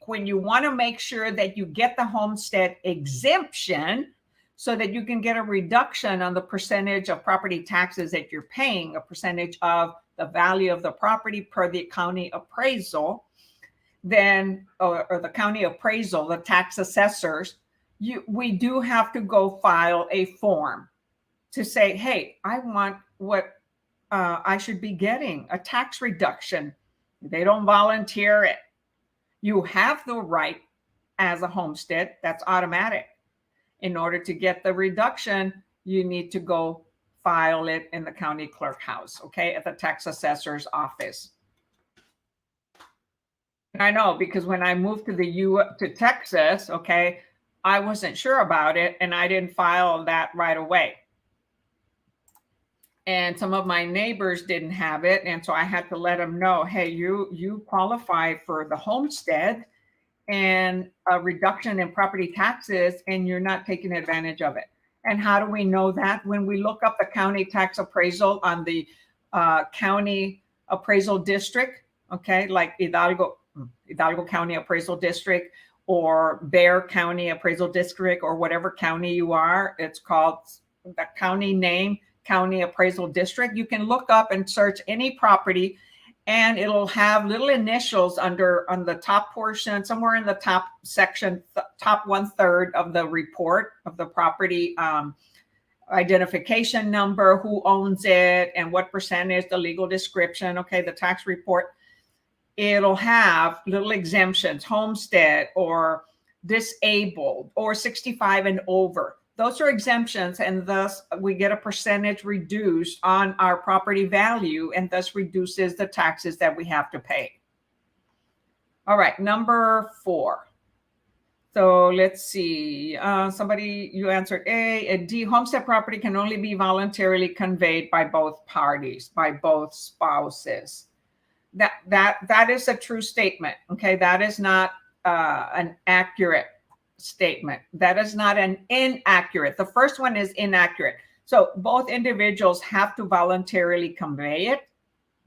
when you want to make sure that you get the homestead exemption so that you can get a reduction on the percentage of property taxes that you're paying, a percentage of the value of the property per the county appraisal, then, or the county appraisal, the tax assessors, we do have to go file a form to say, hey, I want what I should be getting, a tax reduction. They don't volunteer it. You have the right as a homestead, that's automatic. In order to get the reduction, you need to go file it in the county clerk house, okay, at the tax assessor's office. I know, because when I moved to Texas, okay, I wasn't sure about it and I didn't file that right away. And some of my neighbors didn't have it. And so I had to let them know, hey, you qualify for the homestead and a reduction in property taxes, and you're not taking advantage of it. And how do we know that? When we look up the county tax appraisal on the county appraisal district, okay, like Hidalgo County Appraisal District or Bexar County Appraisal District, or whatever county you are, it's called the county name, County Appraisal District. You can look up and search any property and it'll have little initials on the top portion, somewhere in the top section, top 1/3 of the report of the property, identification number, who owns it, and what percentage, the legal description, okay, the tax report. It'll have little exemptions, homestead or disabled or 65 and over. Those are exemptions, and thus we get a percentage reduced on our property value, and thus reduces the taxes that we have to pay. All right, number 4. So let's see. Somebody, you answered A. And D, homestead property can only be voluntarily conveyed by both parties, by both spouses. That is a true statement. Okay, that is not an accurate statement. That is not an inaccurate. The first one is inaccurate. So both individuals have to voluntarily convey it.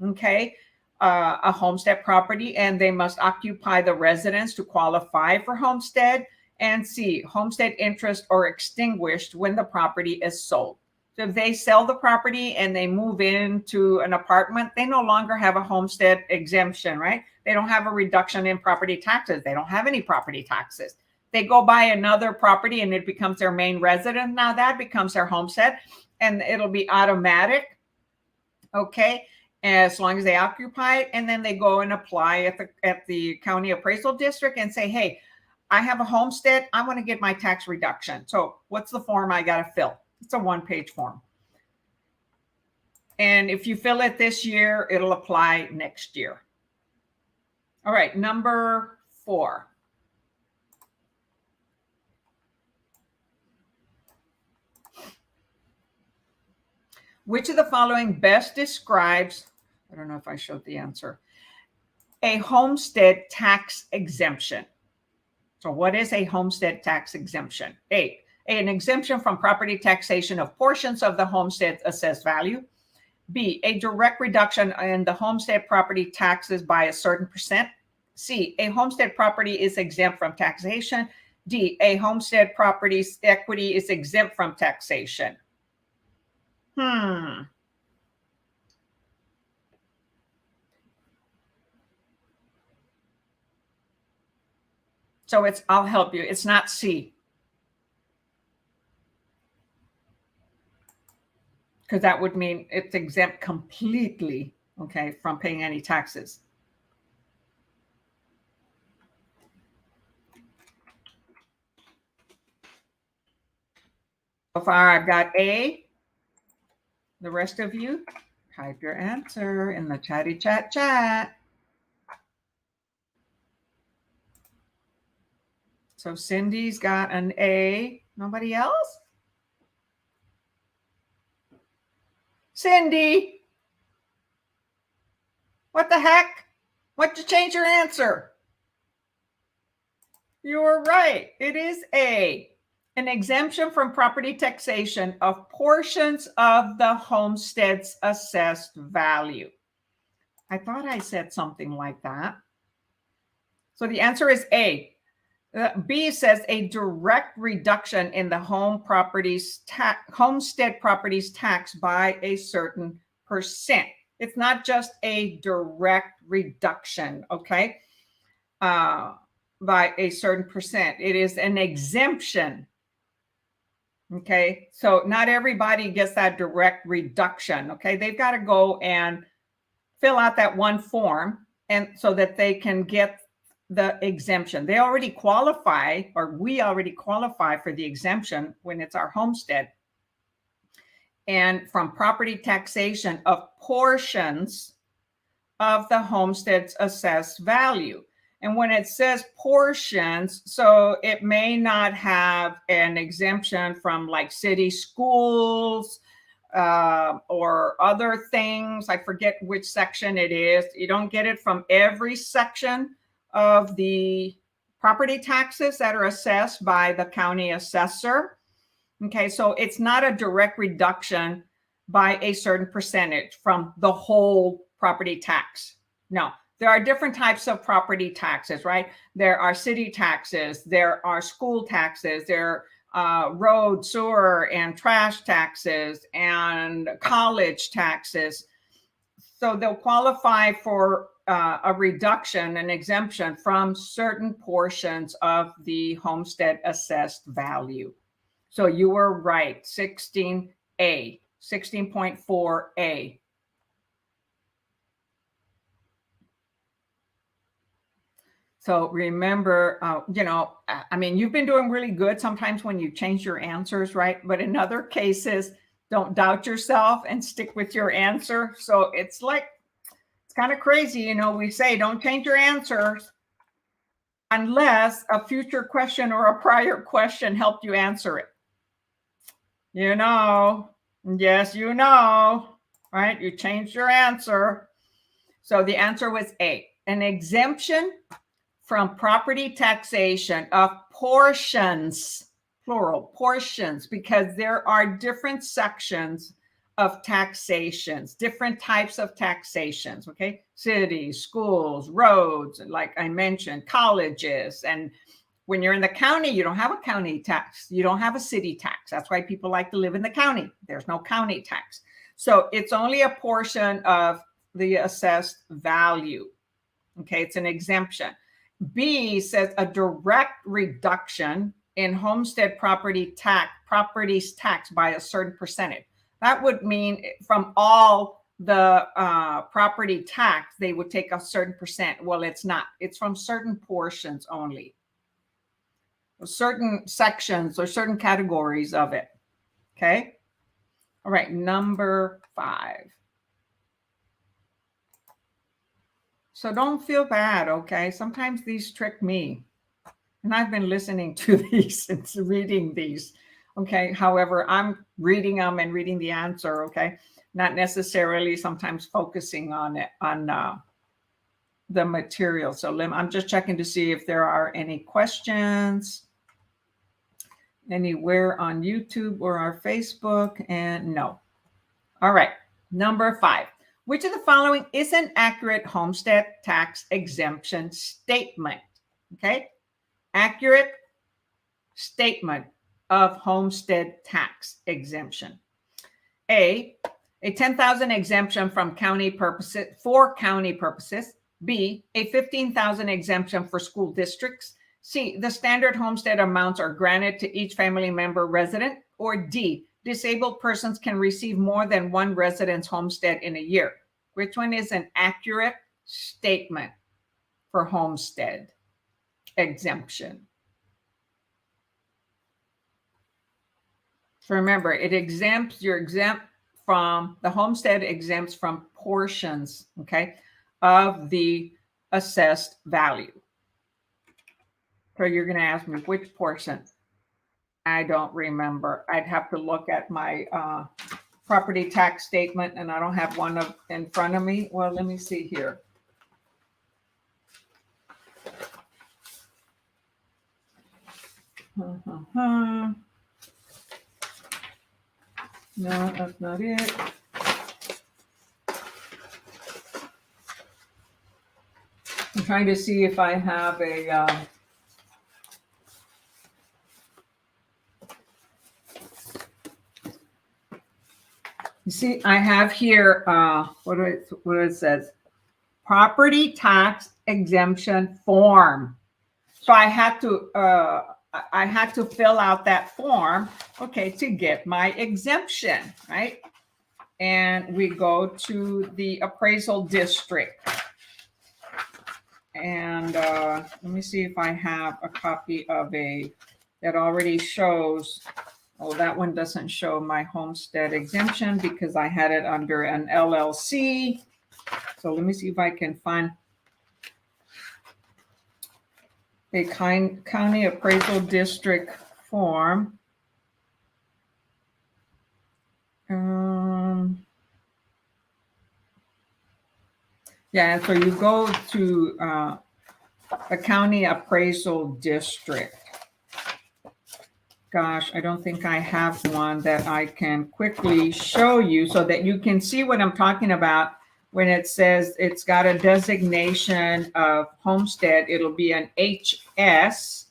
Okay, a homestead property, and they must occupy the residence to qualify for homestead. And C, homestead interest or extinguished when the property is sold. So if they sell the property and they move into an apartment, they no longer have a homestead exemption, right? They don't have a reduction in property taxes. They don't have any property taxes. They go buy another property and it becomes their main residence. Now that becomes their homestead, and it'll be automatic, okay, as long as they occupy it. And then they go and apply at the county appraisal district and say, hey, I have a homestead. I want to get my tax reduction. So what's the form I got to fill? It's a 1-page form. And if you fill it this year, it'll apply next year. All right, number 4. Which of the following best describes, I don't know if I showed the answer, a homestead tax exemption? So what is a homestead tax exemption? A, an exemption from property taxation of portions of the homestead's assessed value. B, a direct reduction in the homestead property taxes by a certain percent. C, a homestead property is exempt from taxation. D, a homestead property's equity is exempt from taxation. So I'll help you. It's not C. because that would mean it's exempt completely, okay, from paying any taxes. So far, I've got A. The rest of you, type your answer in the chatty chat. So Cindy's got an A. Nobody else? Cindy, what the heck? Why'd you change your answer? You were right. It is A. An exemption from property taxation of portions of the homestead's assessed value. I thought I said something like that. So the answer is A. B says a direct reduction in the homestead properties tax by a certain percent. It's not just a direct reduction, okay, by a certain percent. It is an exemption. Okay, so not everybody gets that direct reduction. Okay, they've got to go and fill out that one form, and so that they can get the exemption. They already qualify, or we already qualify for the exemption when it's our homestead. And from property taxation of portions of the homestead's assessed value. And when it says portions, so it may not have an exemption from like city schools or other things. I forget which section it is. You don't get it from every section of the property taxes that are assessed by the county assessor. Okay, so it's not a direct reduction by a certain percentage from the whole property tax. No, there are different types of property taxes, right? There are city taxes, there are school taxes, there are road, sewer, and trash taxes, and college taxes. So they'll qualify for a reduction, an exemption from certain portions of the homestead assessed value. So you were right, 16A, 16.4A. So remember, I mean, you've been doing really good sometimes when you change your answers, right? But in other cases, don't doubt yourself and stick with your answer. So it's like, it's kind of crazy. We say don't change your answers unless a future question or a prior question helped you answer it. Yes, right? You changed your answer. So the answer was A, an exemption from property taxation of portions, plural, portions, because there are different sections of taxations, different types of taxations, okay? Cities, schools, roads, like I mentioned, colleges. And when you're in the county, you don't have a county tax. You don't have a city tax. That's why people like to live in the county. There's no county tax. So it's only a portion of the assessed value. Okay, it's an exemption. B says a direct reduction in homestead properties tax by a certain percentage. That would mean from all the property tax, they would take a certain percent. Well, it's not. It's from certain portions only. Certain sections or certain categories of it. Okay. All right. Number 5. So don't feel bad. Okay. Sometimes these trick me. And I've been listening to these and reading these. Okay. However, I'm reading them and reading the answer. Okay. Not necessarily sometimes focusing on it, on the material. So I'm just checking to see if there are any questions anywhere on YouTube or our Facebook, and no. All right, number 5. Which of the following is an accurate homestead tax exemption statement? Okay, accurate statement of homestead tax exemption. A $10,000 exemption from county purposes for county purposes. B, a $15,000 exemption for school districts. C, the standard homestead amounts are granted to each family member resident. Or D, disabled persons can receive more than one residence homestead in a year. Which one is an accurate statement for homestead exemption? So remember, you're exempt from, the homestead exempts from portions, okay, of the assessed value. So you're going to ask me which portion? I don't remember. I'd have to look at my property tax statement, and I don't have one in front of me. Well, let me see here. No, that's not it. I'm trying to see if I have a you see, I have here what it says, property tax exemption form. So I had to fill out that form, okay, to get my exemption, right? And we go to the appraisal district. And let me see if I have a copy of that already shows. Oh, that one doesn't show my homestead exemption because I had it under an LLC. So let me see if I can find a county appraisal district form. Yeah, so you go to a county appraisal district. Gosh, I don't think I have one that I can quickly show you so that you can see what I'm talking about. When it says it's got a designation of homestead, it'll be an HS.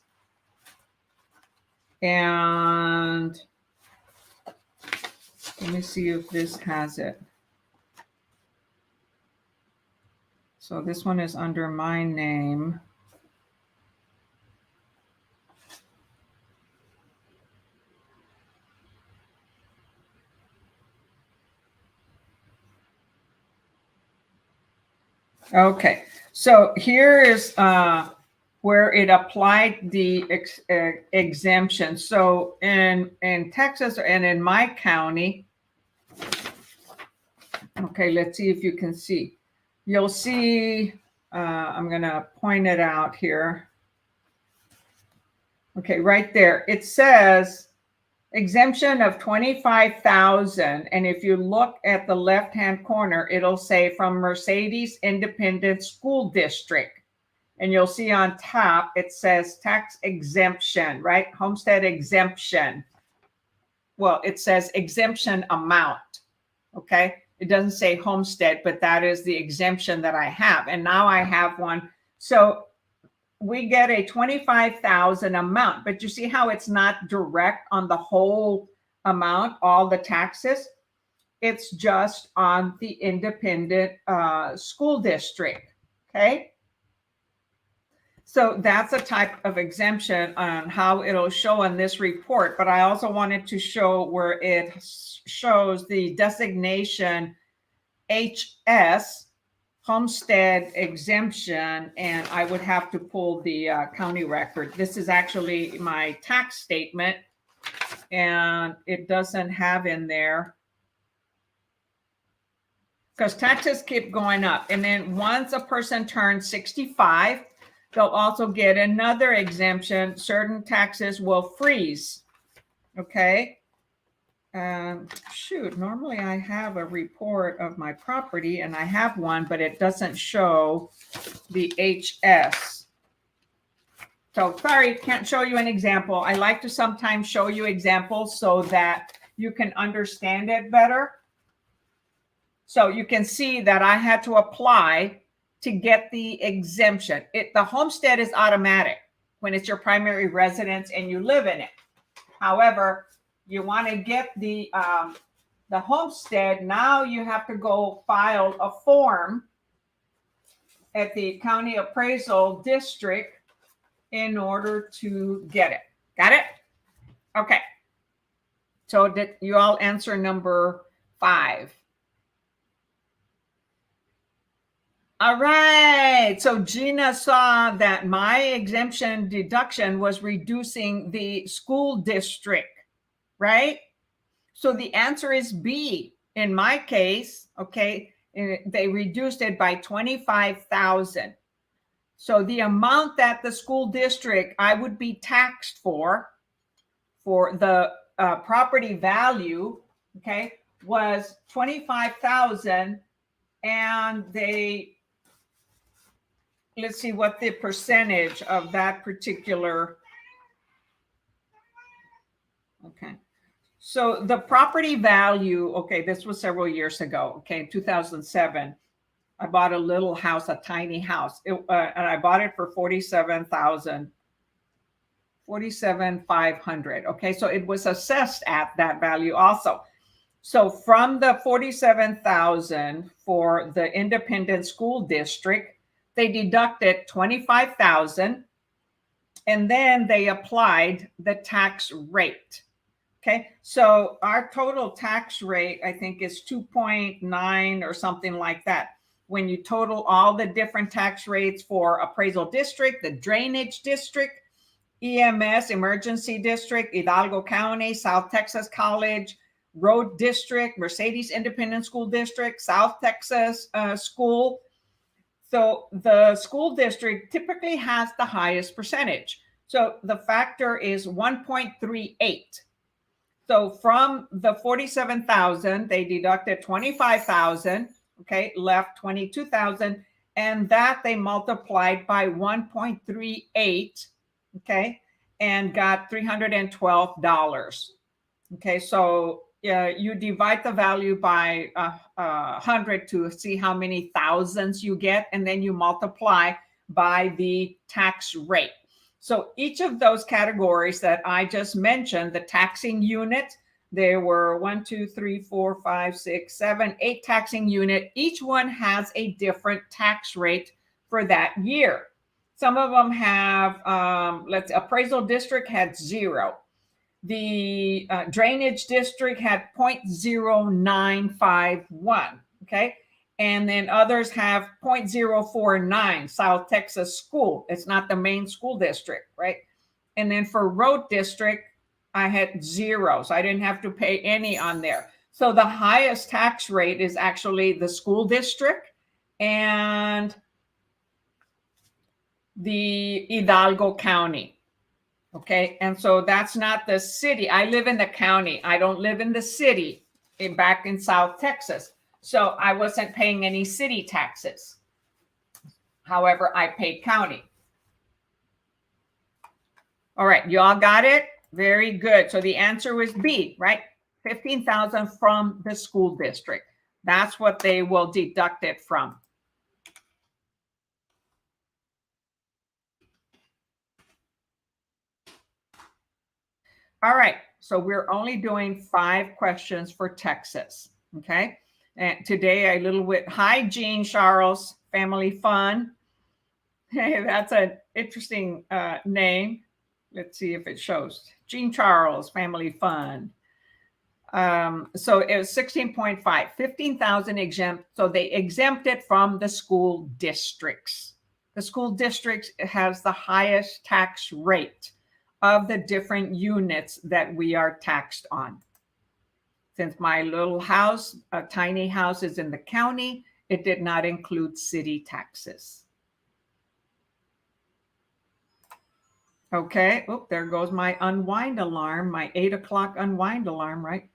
And let me see if this has it. So this one is under my name. Okay, so here is where it applied the exemption. So in Texas and in my county, okay, let's see if you can see. You'll see, I'm going to point it out here. Okay, right there. It says exemption of $25,000. And if you look at the left-hand corner, it'll say from Mercedes Independent School District. And you'll see on top, it says tax exemption, right? Homestead exemption. Well, it says exemption amount, okay? It doesn't say homestead, but that is the exemption that I have. And now I have one. So we get a $25,000 amount, but you see how it's not direct on the whole amount, all the taxes? It's just on the independent school district, okay? So that's a type of exemption on how it'll show on this report, but I also wanted to show where it shows the designation HS, homestead exemption, and I would have to pull the county record. This is actually my tax statement, and it doesn't have in there because taxes keep going up. And then once a person turns 65, they'll also get another exemption. Certain taxes will freeze. Okay. Shoot, normally I have a report of my property, and I have one, but it doesn't show the HS. So sorry, can't show you an example. I like to sometimes show you examples so that you can understand it better. So you can see that I had to apply to get the exemption. The homestead is automatic when it's your primary residence and you live in it. However, you want to get the homestead, now you have to go file a form at the county appraisal district in order to get it. Got it? Okay. So did you all answer number 5? All right. So Gina saw that my exemption deduction was reducing the school district, right? So the answer is B. In my case, okay, they reduced it by 25,000. So the amount that the school district I would be taxed for the property value, okay, was 25,000, and they, let's see what the percentage of that particular, okay. So the property value, okay, this was several years ago, okay, 2007. I bought a little house, a tiny house, and I bought it for 47,500. Okay, so it was assessed at that value also. So from the 47,000 for the independent school district, they deducted 25,000, and then they applied the tax rate. Okay, so our total tax rate, I think, is 2.9 or something like that. When you total all the different tax rates for appraisal district, the drainage district, EMS, emergency district, Hidalgo County, South Texas College, road district, Mercedes Independent School District, South Texas School. So the school district typically has the highest percentage. So the factor is 1.38. So from the 47,000, they deducted 25,000, okay, left 22,000, and that they multiplied by 1.38, okay, and got $312. Okay, so you divide the value by 100 to see how many thousands you get, and then you multiply by the tax rate. So each of those categories that I just mentioned, the taxing unit, there were 1, 2, 3, 4, 5, 6, 7, 8 taxing unit. Each one has a different tax rate for that year. Some of them have, appraisal district had 0. The drainage district had 0.0951, okay? And then others have 0.049, South Texas School. It's not the main school district, right? And then for road district, I had 0, so I didn't have to pay any on there. So the highest tax rate is actually the school district and the Hidalgo County. Okay, and so that's not the city. I live in the county. I don't live in the city back in South Texas. So I wasn't paying any city taxes. However, I paid county. All right, you all got it? Very good. So the answer was B, right? 15,000 from the school district. That's what they will deduct it from. All right, so we're only doing 5 questions for Texas, okay? And today, a little bit, hi, Jean Charles, Family Fun. Hey, that's an interesting name. Let's see if it shows. Jean Charles, Family Fun. So it was 16.5, 15,000 exempt. So they exempt it from the school districts. The school districts has the highest tax rate of the different units that we are taxed on. Since my little house, a tiny house, is in the county, it did not include city taxes. Okay, oh, there goes my unwind alarm, my 8 o'clock unwind alarm, right?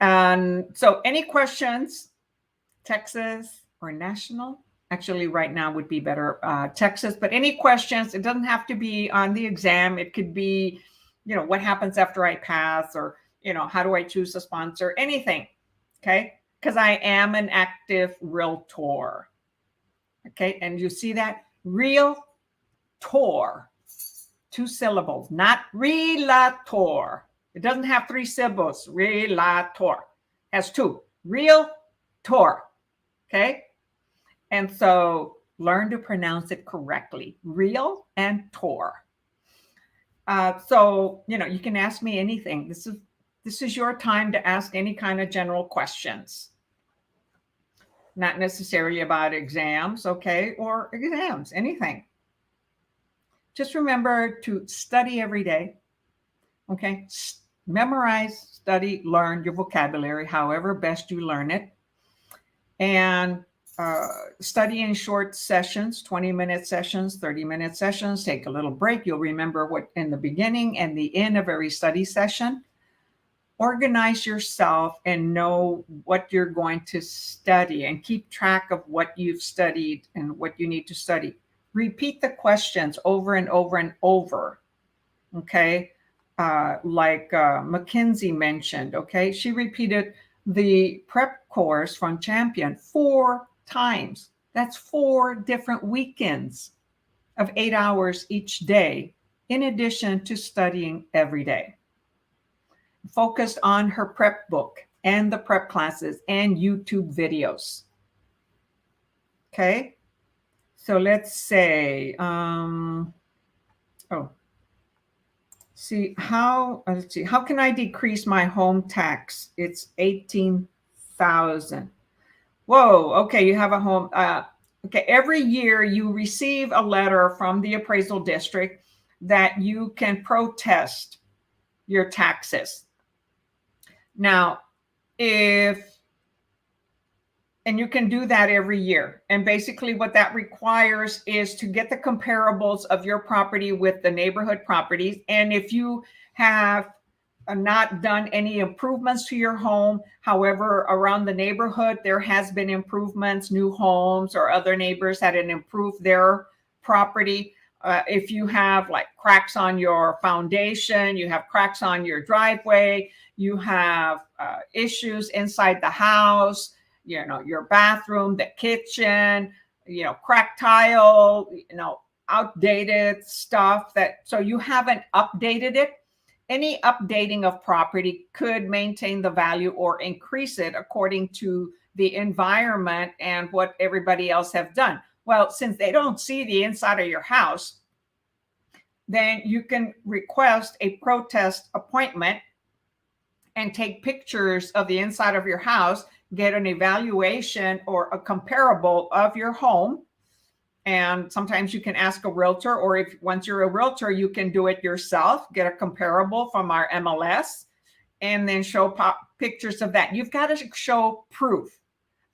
And so any questions, Texas or national? Actually, right now would be better Texas, but any questions, it doesn't have to be on the exam. It could be, what happens after I pass, or, how do I choose a sponsor, anything, okay? Because I am an active realtor, okay? And you see that? Realtor, 2 syllables, not relator. It doesn't have 3 syllables, relator. Has 2, realtor, okay? And so learn to pronounce it correctly, real and tor. So, you can ask me anything. This This is your time to ask any kind of general questions. Not necessarily about exams, okay, or exams, anything. Just remember to study every day, okay? Memorize, study, learn your vocabulary, however best you learn it. And study in short sessions, 20-minute sessions, 30-minute sessions. Take a little break. You'll remember what in the beginning and the end of every study session. Organize yourself and know what you're going to study and keep track of what you've studied and what you need to study. Repeat the questions over and over and over, okay? Like Mackenzie mentioned, okay? She repeated the prep course from Champion 4 times. That's 4 different weekends of 8 hours each day, in addition to studying every day. Focused on her prep book and the prep classes and YouTube videos. Okay, so let's say, let's see, how can I decrease my home tax? It's $18,000. Whoa, okay, you have a home. Okay, every year you receive a letter from the appraisal district that you can protest your taxes. Now, and you can do that every year. And basically what that requires is to get the comparables of your property with the neighborhood properties. And if you have not done any improvements to your home, however, around the neighborhood, there has been improvements, new homes or other neighbors that had improved their property. If you have like cracks on your foundation, you have cracks on your driveway, you have issues inside the house, you know, your bathroom, the kitchen, you know, cracked tile, you know, outdated stuff so you haven't updated it. Any updating of property could maintain the value or increase it according to the environment and what everybody else have done. Well, since they don't see the inside of your house, then you can request a protest appointment and take pictures of the inside of your house, get an evaluation or a comparable of your home. And sometimes you can ask a realtor, or once you're a realtor, you can do it yourself, get a comparable from our MLS, and then show pictures of that. You've got to show proof.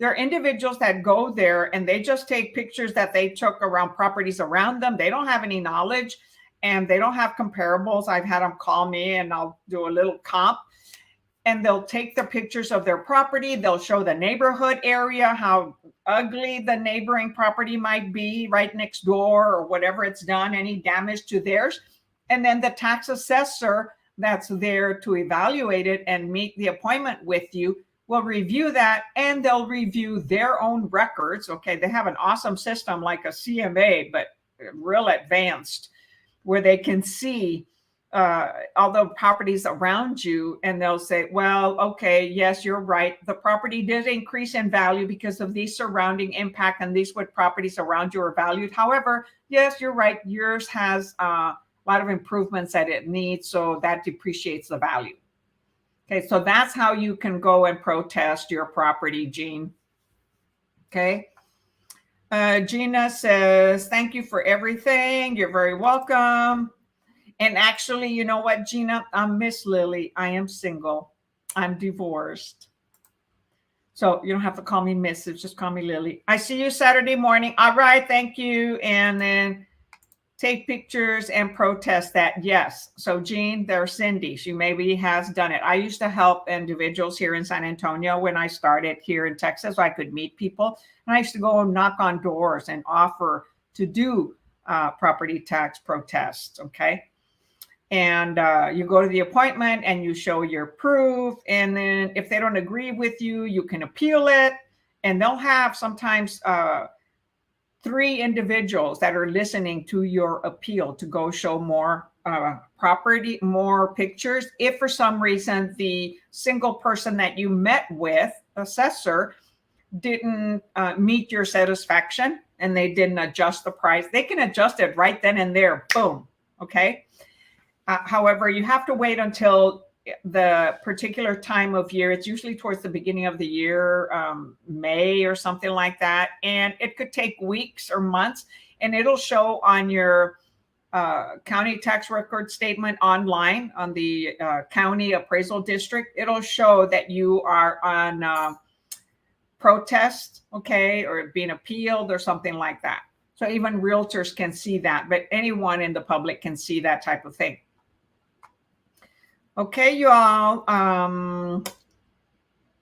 There are individuals that go there and they just take pictures that they took around properties around them. They don't have any knowledge and they don't have comparables. I've had them call me and I'll do a little comp. And they'll take the pictures of their property. They'll show the neighborhood area, how ugly the neighboring property might be right next door or whatever it's done, any damage to theirs. And then the tax assessor that's there to evaluate it and meet the appointment with you will review that, and they'll review their own records. Okay, they have an awesome system like a CMA, but real advanced, where they can see all the properties around you, and they'll say, well, okay, yes, you're right. The property did increase in value because of the surrounding impact, and these what properties around you are valued. However, yes, you're right. Yours has a lot of improvements that it needs, so that depreciates the value. Okay, so that's how you can go and protest your property, Jean. Okay. Gina says, thank you for everything. You're very welcome. And actually, you know what, Gina? I'm Miss Lillie. I am single. I'm divorced. So you don't have to call me Mrs. Just call me Lillie. I see you Saturday morning. All right, thank you. And then take pictures and protest that. Yes. So Jean, there's Cindy. She maybe has done it. I used to help individuals here in San Antonio when I started here in Texas, so I could meet people. And I used to go and knock on doors and offer to do property tax protests. Okay. And you go to the appointment and you show your proof. And then if they don't agree with you, you can appeal it. And they'll have sometimes 3 individuals that are listening to your appeal to go show more property, more pictures. If for some reason the single person that you met with, assessor, didn't meet your satisfaction and they didn't adjust the price, they can adjust it right then and there. Boom. Okay. However, you have to wait until the particular time of year. It's usually towards the beginning of the year, May or something like that. And it could take weeks or months, and it'll show on your county tax record statement online on the county appraisal district. It'll show that you are on protest, okay, or being appealed or something like that. So even realtors can see that, but anyone in the public can see that type of thing. Okay, you all.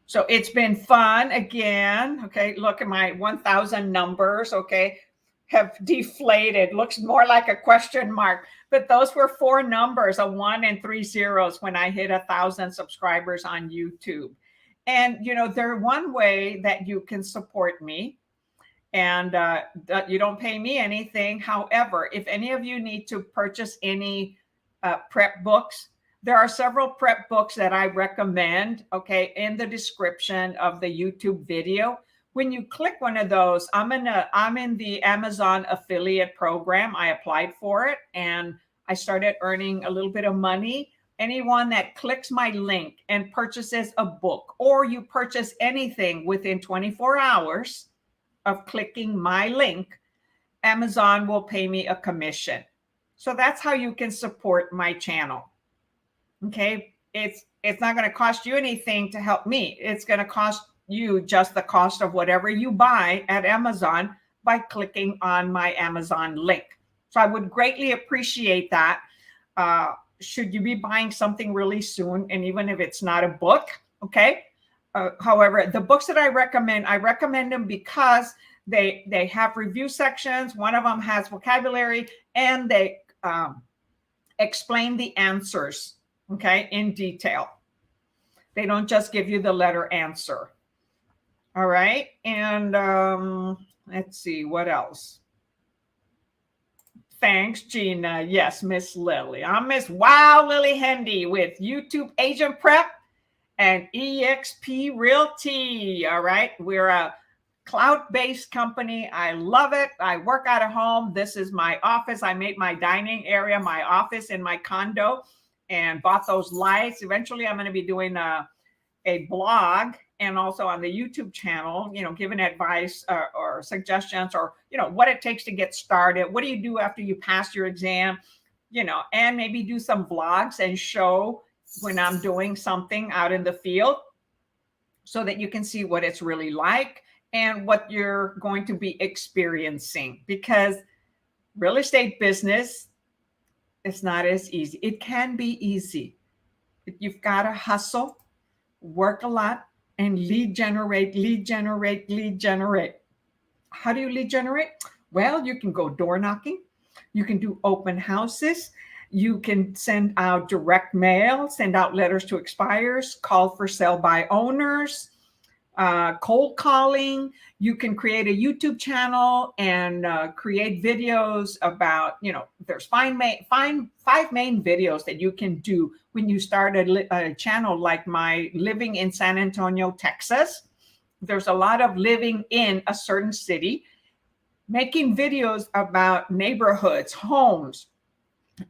So it's been fun again. Okay, look at my 1,000 numbers. Okay, have deflated. Looks more like a question mark, but those were 4 numbers, a 1 and 3 zeros, when I hit 1,000 subscribers on YouTube. And you know, they're one way that you can support me, and you don't pay me anything. However, if any of you need to purchase any prep books, there are several prep books that I recommend, okay, in the description of the YouTube video. When you click one of those, I'm in the Amazon affiliate program. I applied for it and I started earning a little bit of money. Anyone that clicks my link and purchases a book, or you purchase anything within 24 hours of clicking my link, Amazon will pay me a commission. So that's how you can support my channel. Okay, it's not going to cost you anything to help me. It's going to cost you just the cost of whatever you buy at Amazon by clicking on my Amazon link. So I would greatly appreciate that. Should you be buying something really soon, and even if it's not a book, okay? However, the books that I recommend them because they have review sections. One of them has vocabulary, and they explain the answers, okay, in detail. They don't just give you the letter answer. All right. And let's see, what else? Thanks, Gina. Yes, Miss Lillie. I'm Miss Wow Lillie Hendy with YouTube AgentPrep and EXP Realty. All right. We're a cloud-based company. I love it. I work out of home. This is my office. I made my dining area my office in my condo and bought those lights. Eventually, I'm going to be doing a blog and also on the YouTube channel, you know, giving advice or suggestions, or, you know, what it takes to get started. What do you do after you pass your exam, you know, and maybe do some vlogs and show when I'm doing something out in the field so that you can see what it's really like and what you're going to be experiencing. Because real estate business is not as easy. It can be easy. You've got to hustle, work a lot, and lead generate. How do you lead generate? Well, you can go door knocking. You can do open houses. You can send out direct mail, send out letters to expirers, call for sale by owners, cold calling. You can create a YouTube channel and create videos about, you know, there's five main videos that you can do when you start a channel like my Living in San Antonio, Texas. There's a lot of living in a certain city, making videos about neighborhoods, homes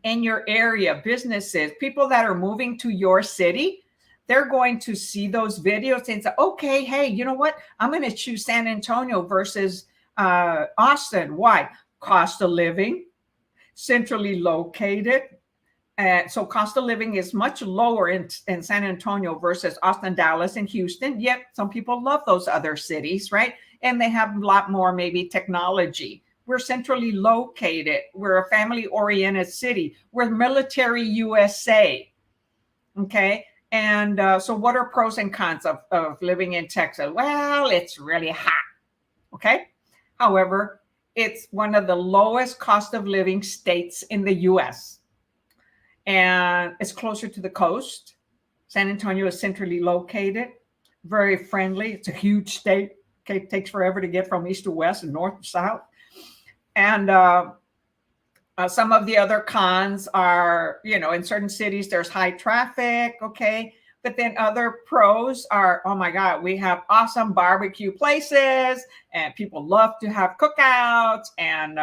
in your area, businesses, people that are moving to your city. They're going to see those videos and say, okay, hey, you know what? I'm going to choose San Antonio versus Austin. Why? Cost of living, centrally located. So cost of living is much lower in San Antonio versus Austin, Dallas, and Houston. Yet some people love those other cities, right? And they have a lot more maybe technology. We're centrally located. We're a family-oriented city. We're military USA, okay? And so what are pros and cons of living in Texas? Well, it's really hot, okay? However, it's one of the lowest cost of living states in the U.S. And it's closer to the coast. San Antonio is centrally located, very friendly. It's a huge state. Okay, it takes forever to get from east to west and north to south. And some of the other cons are, you know, in certain cities, there's high traffic, okay? But then other pros are, oh my God, we have awesome barbecue places and people love to have cookouts and,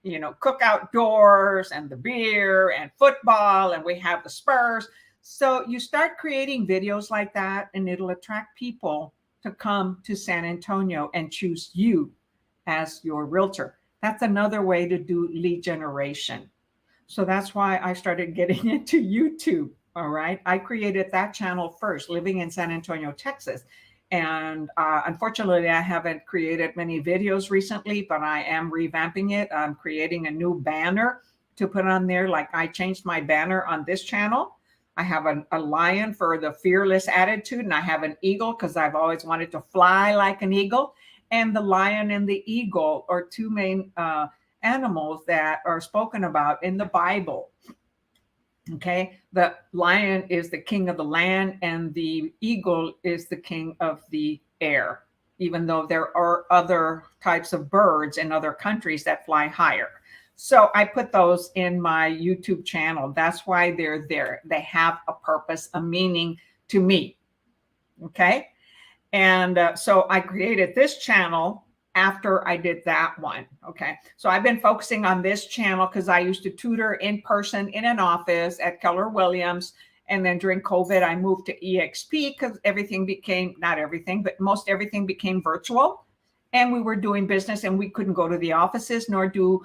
you know, cook outdoors and the beer and football, and we have the Spurs. So you start creating videos like that, and it'll attract people to come to San Antonio and choose you as your realtor. That's another way to do lead generation. So that's why I started getting into YouTube. All right. I created that channel first, living in San Antonio, Texas. And unfortunately, I haven't created many videos recently, but I am revamping it. I'm creating a new banner to put on there. Like I changed my banner on this channel. I have a lion for the fearless attitude, and I have an eagle because I've always wanted to fly like an eagle. And the lion and the eagle are two main animals that are spoken about in the Bible. Okay, the lion is the king of the land, and the eagle is the king of the air, even though there are other types of birds in other countries that fly higher. So I put those in my YouTube channel. That's why they're there. They have a purpose, a meaning to me. Okay. And so I created this channel after I did that one. Okay. So I've been focusing on this channel because I used to tutor in person in an office at Keller Williams. And then during COVID, I moved to EXP because everything became, not everything, but most everything became virtual. And we were doing business and we couldn't go to the offices nor do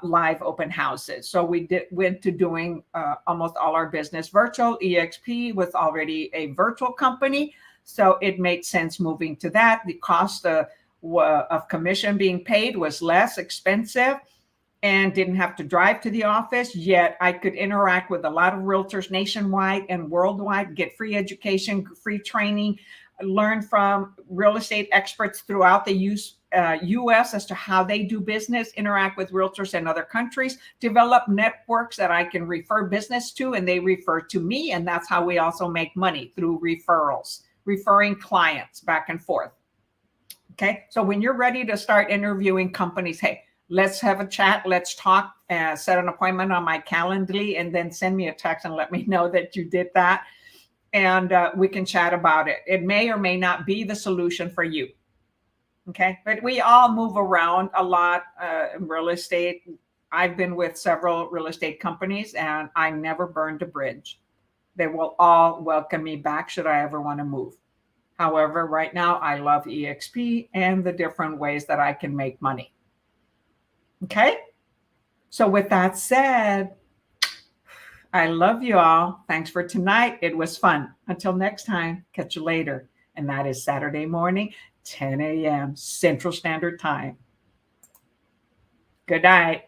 live open houses. So we went to doing almost all our business virtual. EXP was already a virtual company. So it made sense moving to that. The cost of commission being paid was less expensive and didn't have to drive to the office. Yet I could interact with a lot of realtors nationwide and worldwide, get free education, free training, learn from real estate experts throughout the U.S. as to how they do business, interact with realtors in other countries, develop networks that I can refer business to, and they refer to me. And that's how we also make money, through referrals, referring clients back and forth. Okay. So when you're ready to start interviewing companies, hey, let's have a chat. Let's talk, set an appointment on my Calendly, and then send me a text and let me know that you did that. And we can chat about it. It may or may not be the solution for you. Okay. But we all move around a lot in real estate. I've been with several real estate companies and I never burned a bridge. They will all welcome me back should I ever want to move. However, right now I love EXP and the different ways that I can make money. Okay. So with that said, I love you all. Thanks for tonight. It was fun. Until next time, catch you later. And that is Saturday morning, 10 a.m. Central Standard Time. Good night.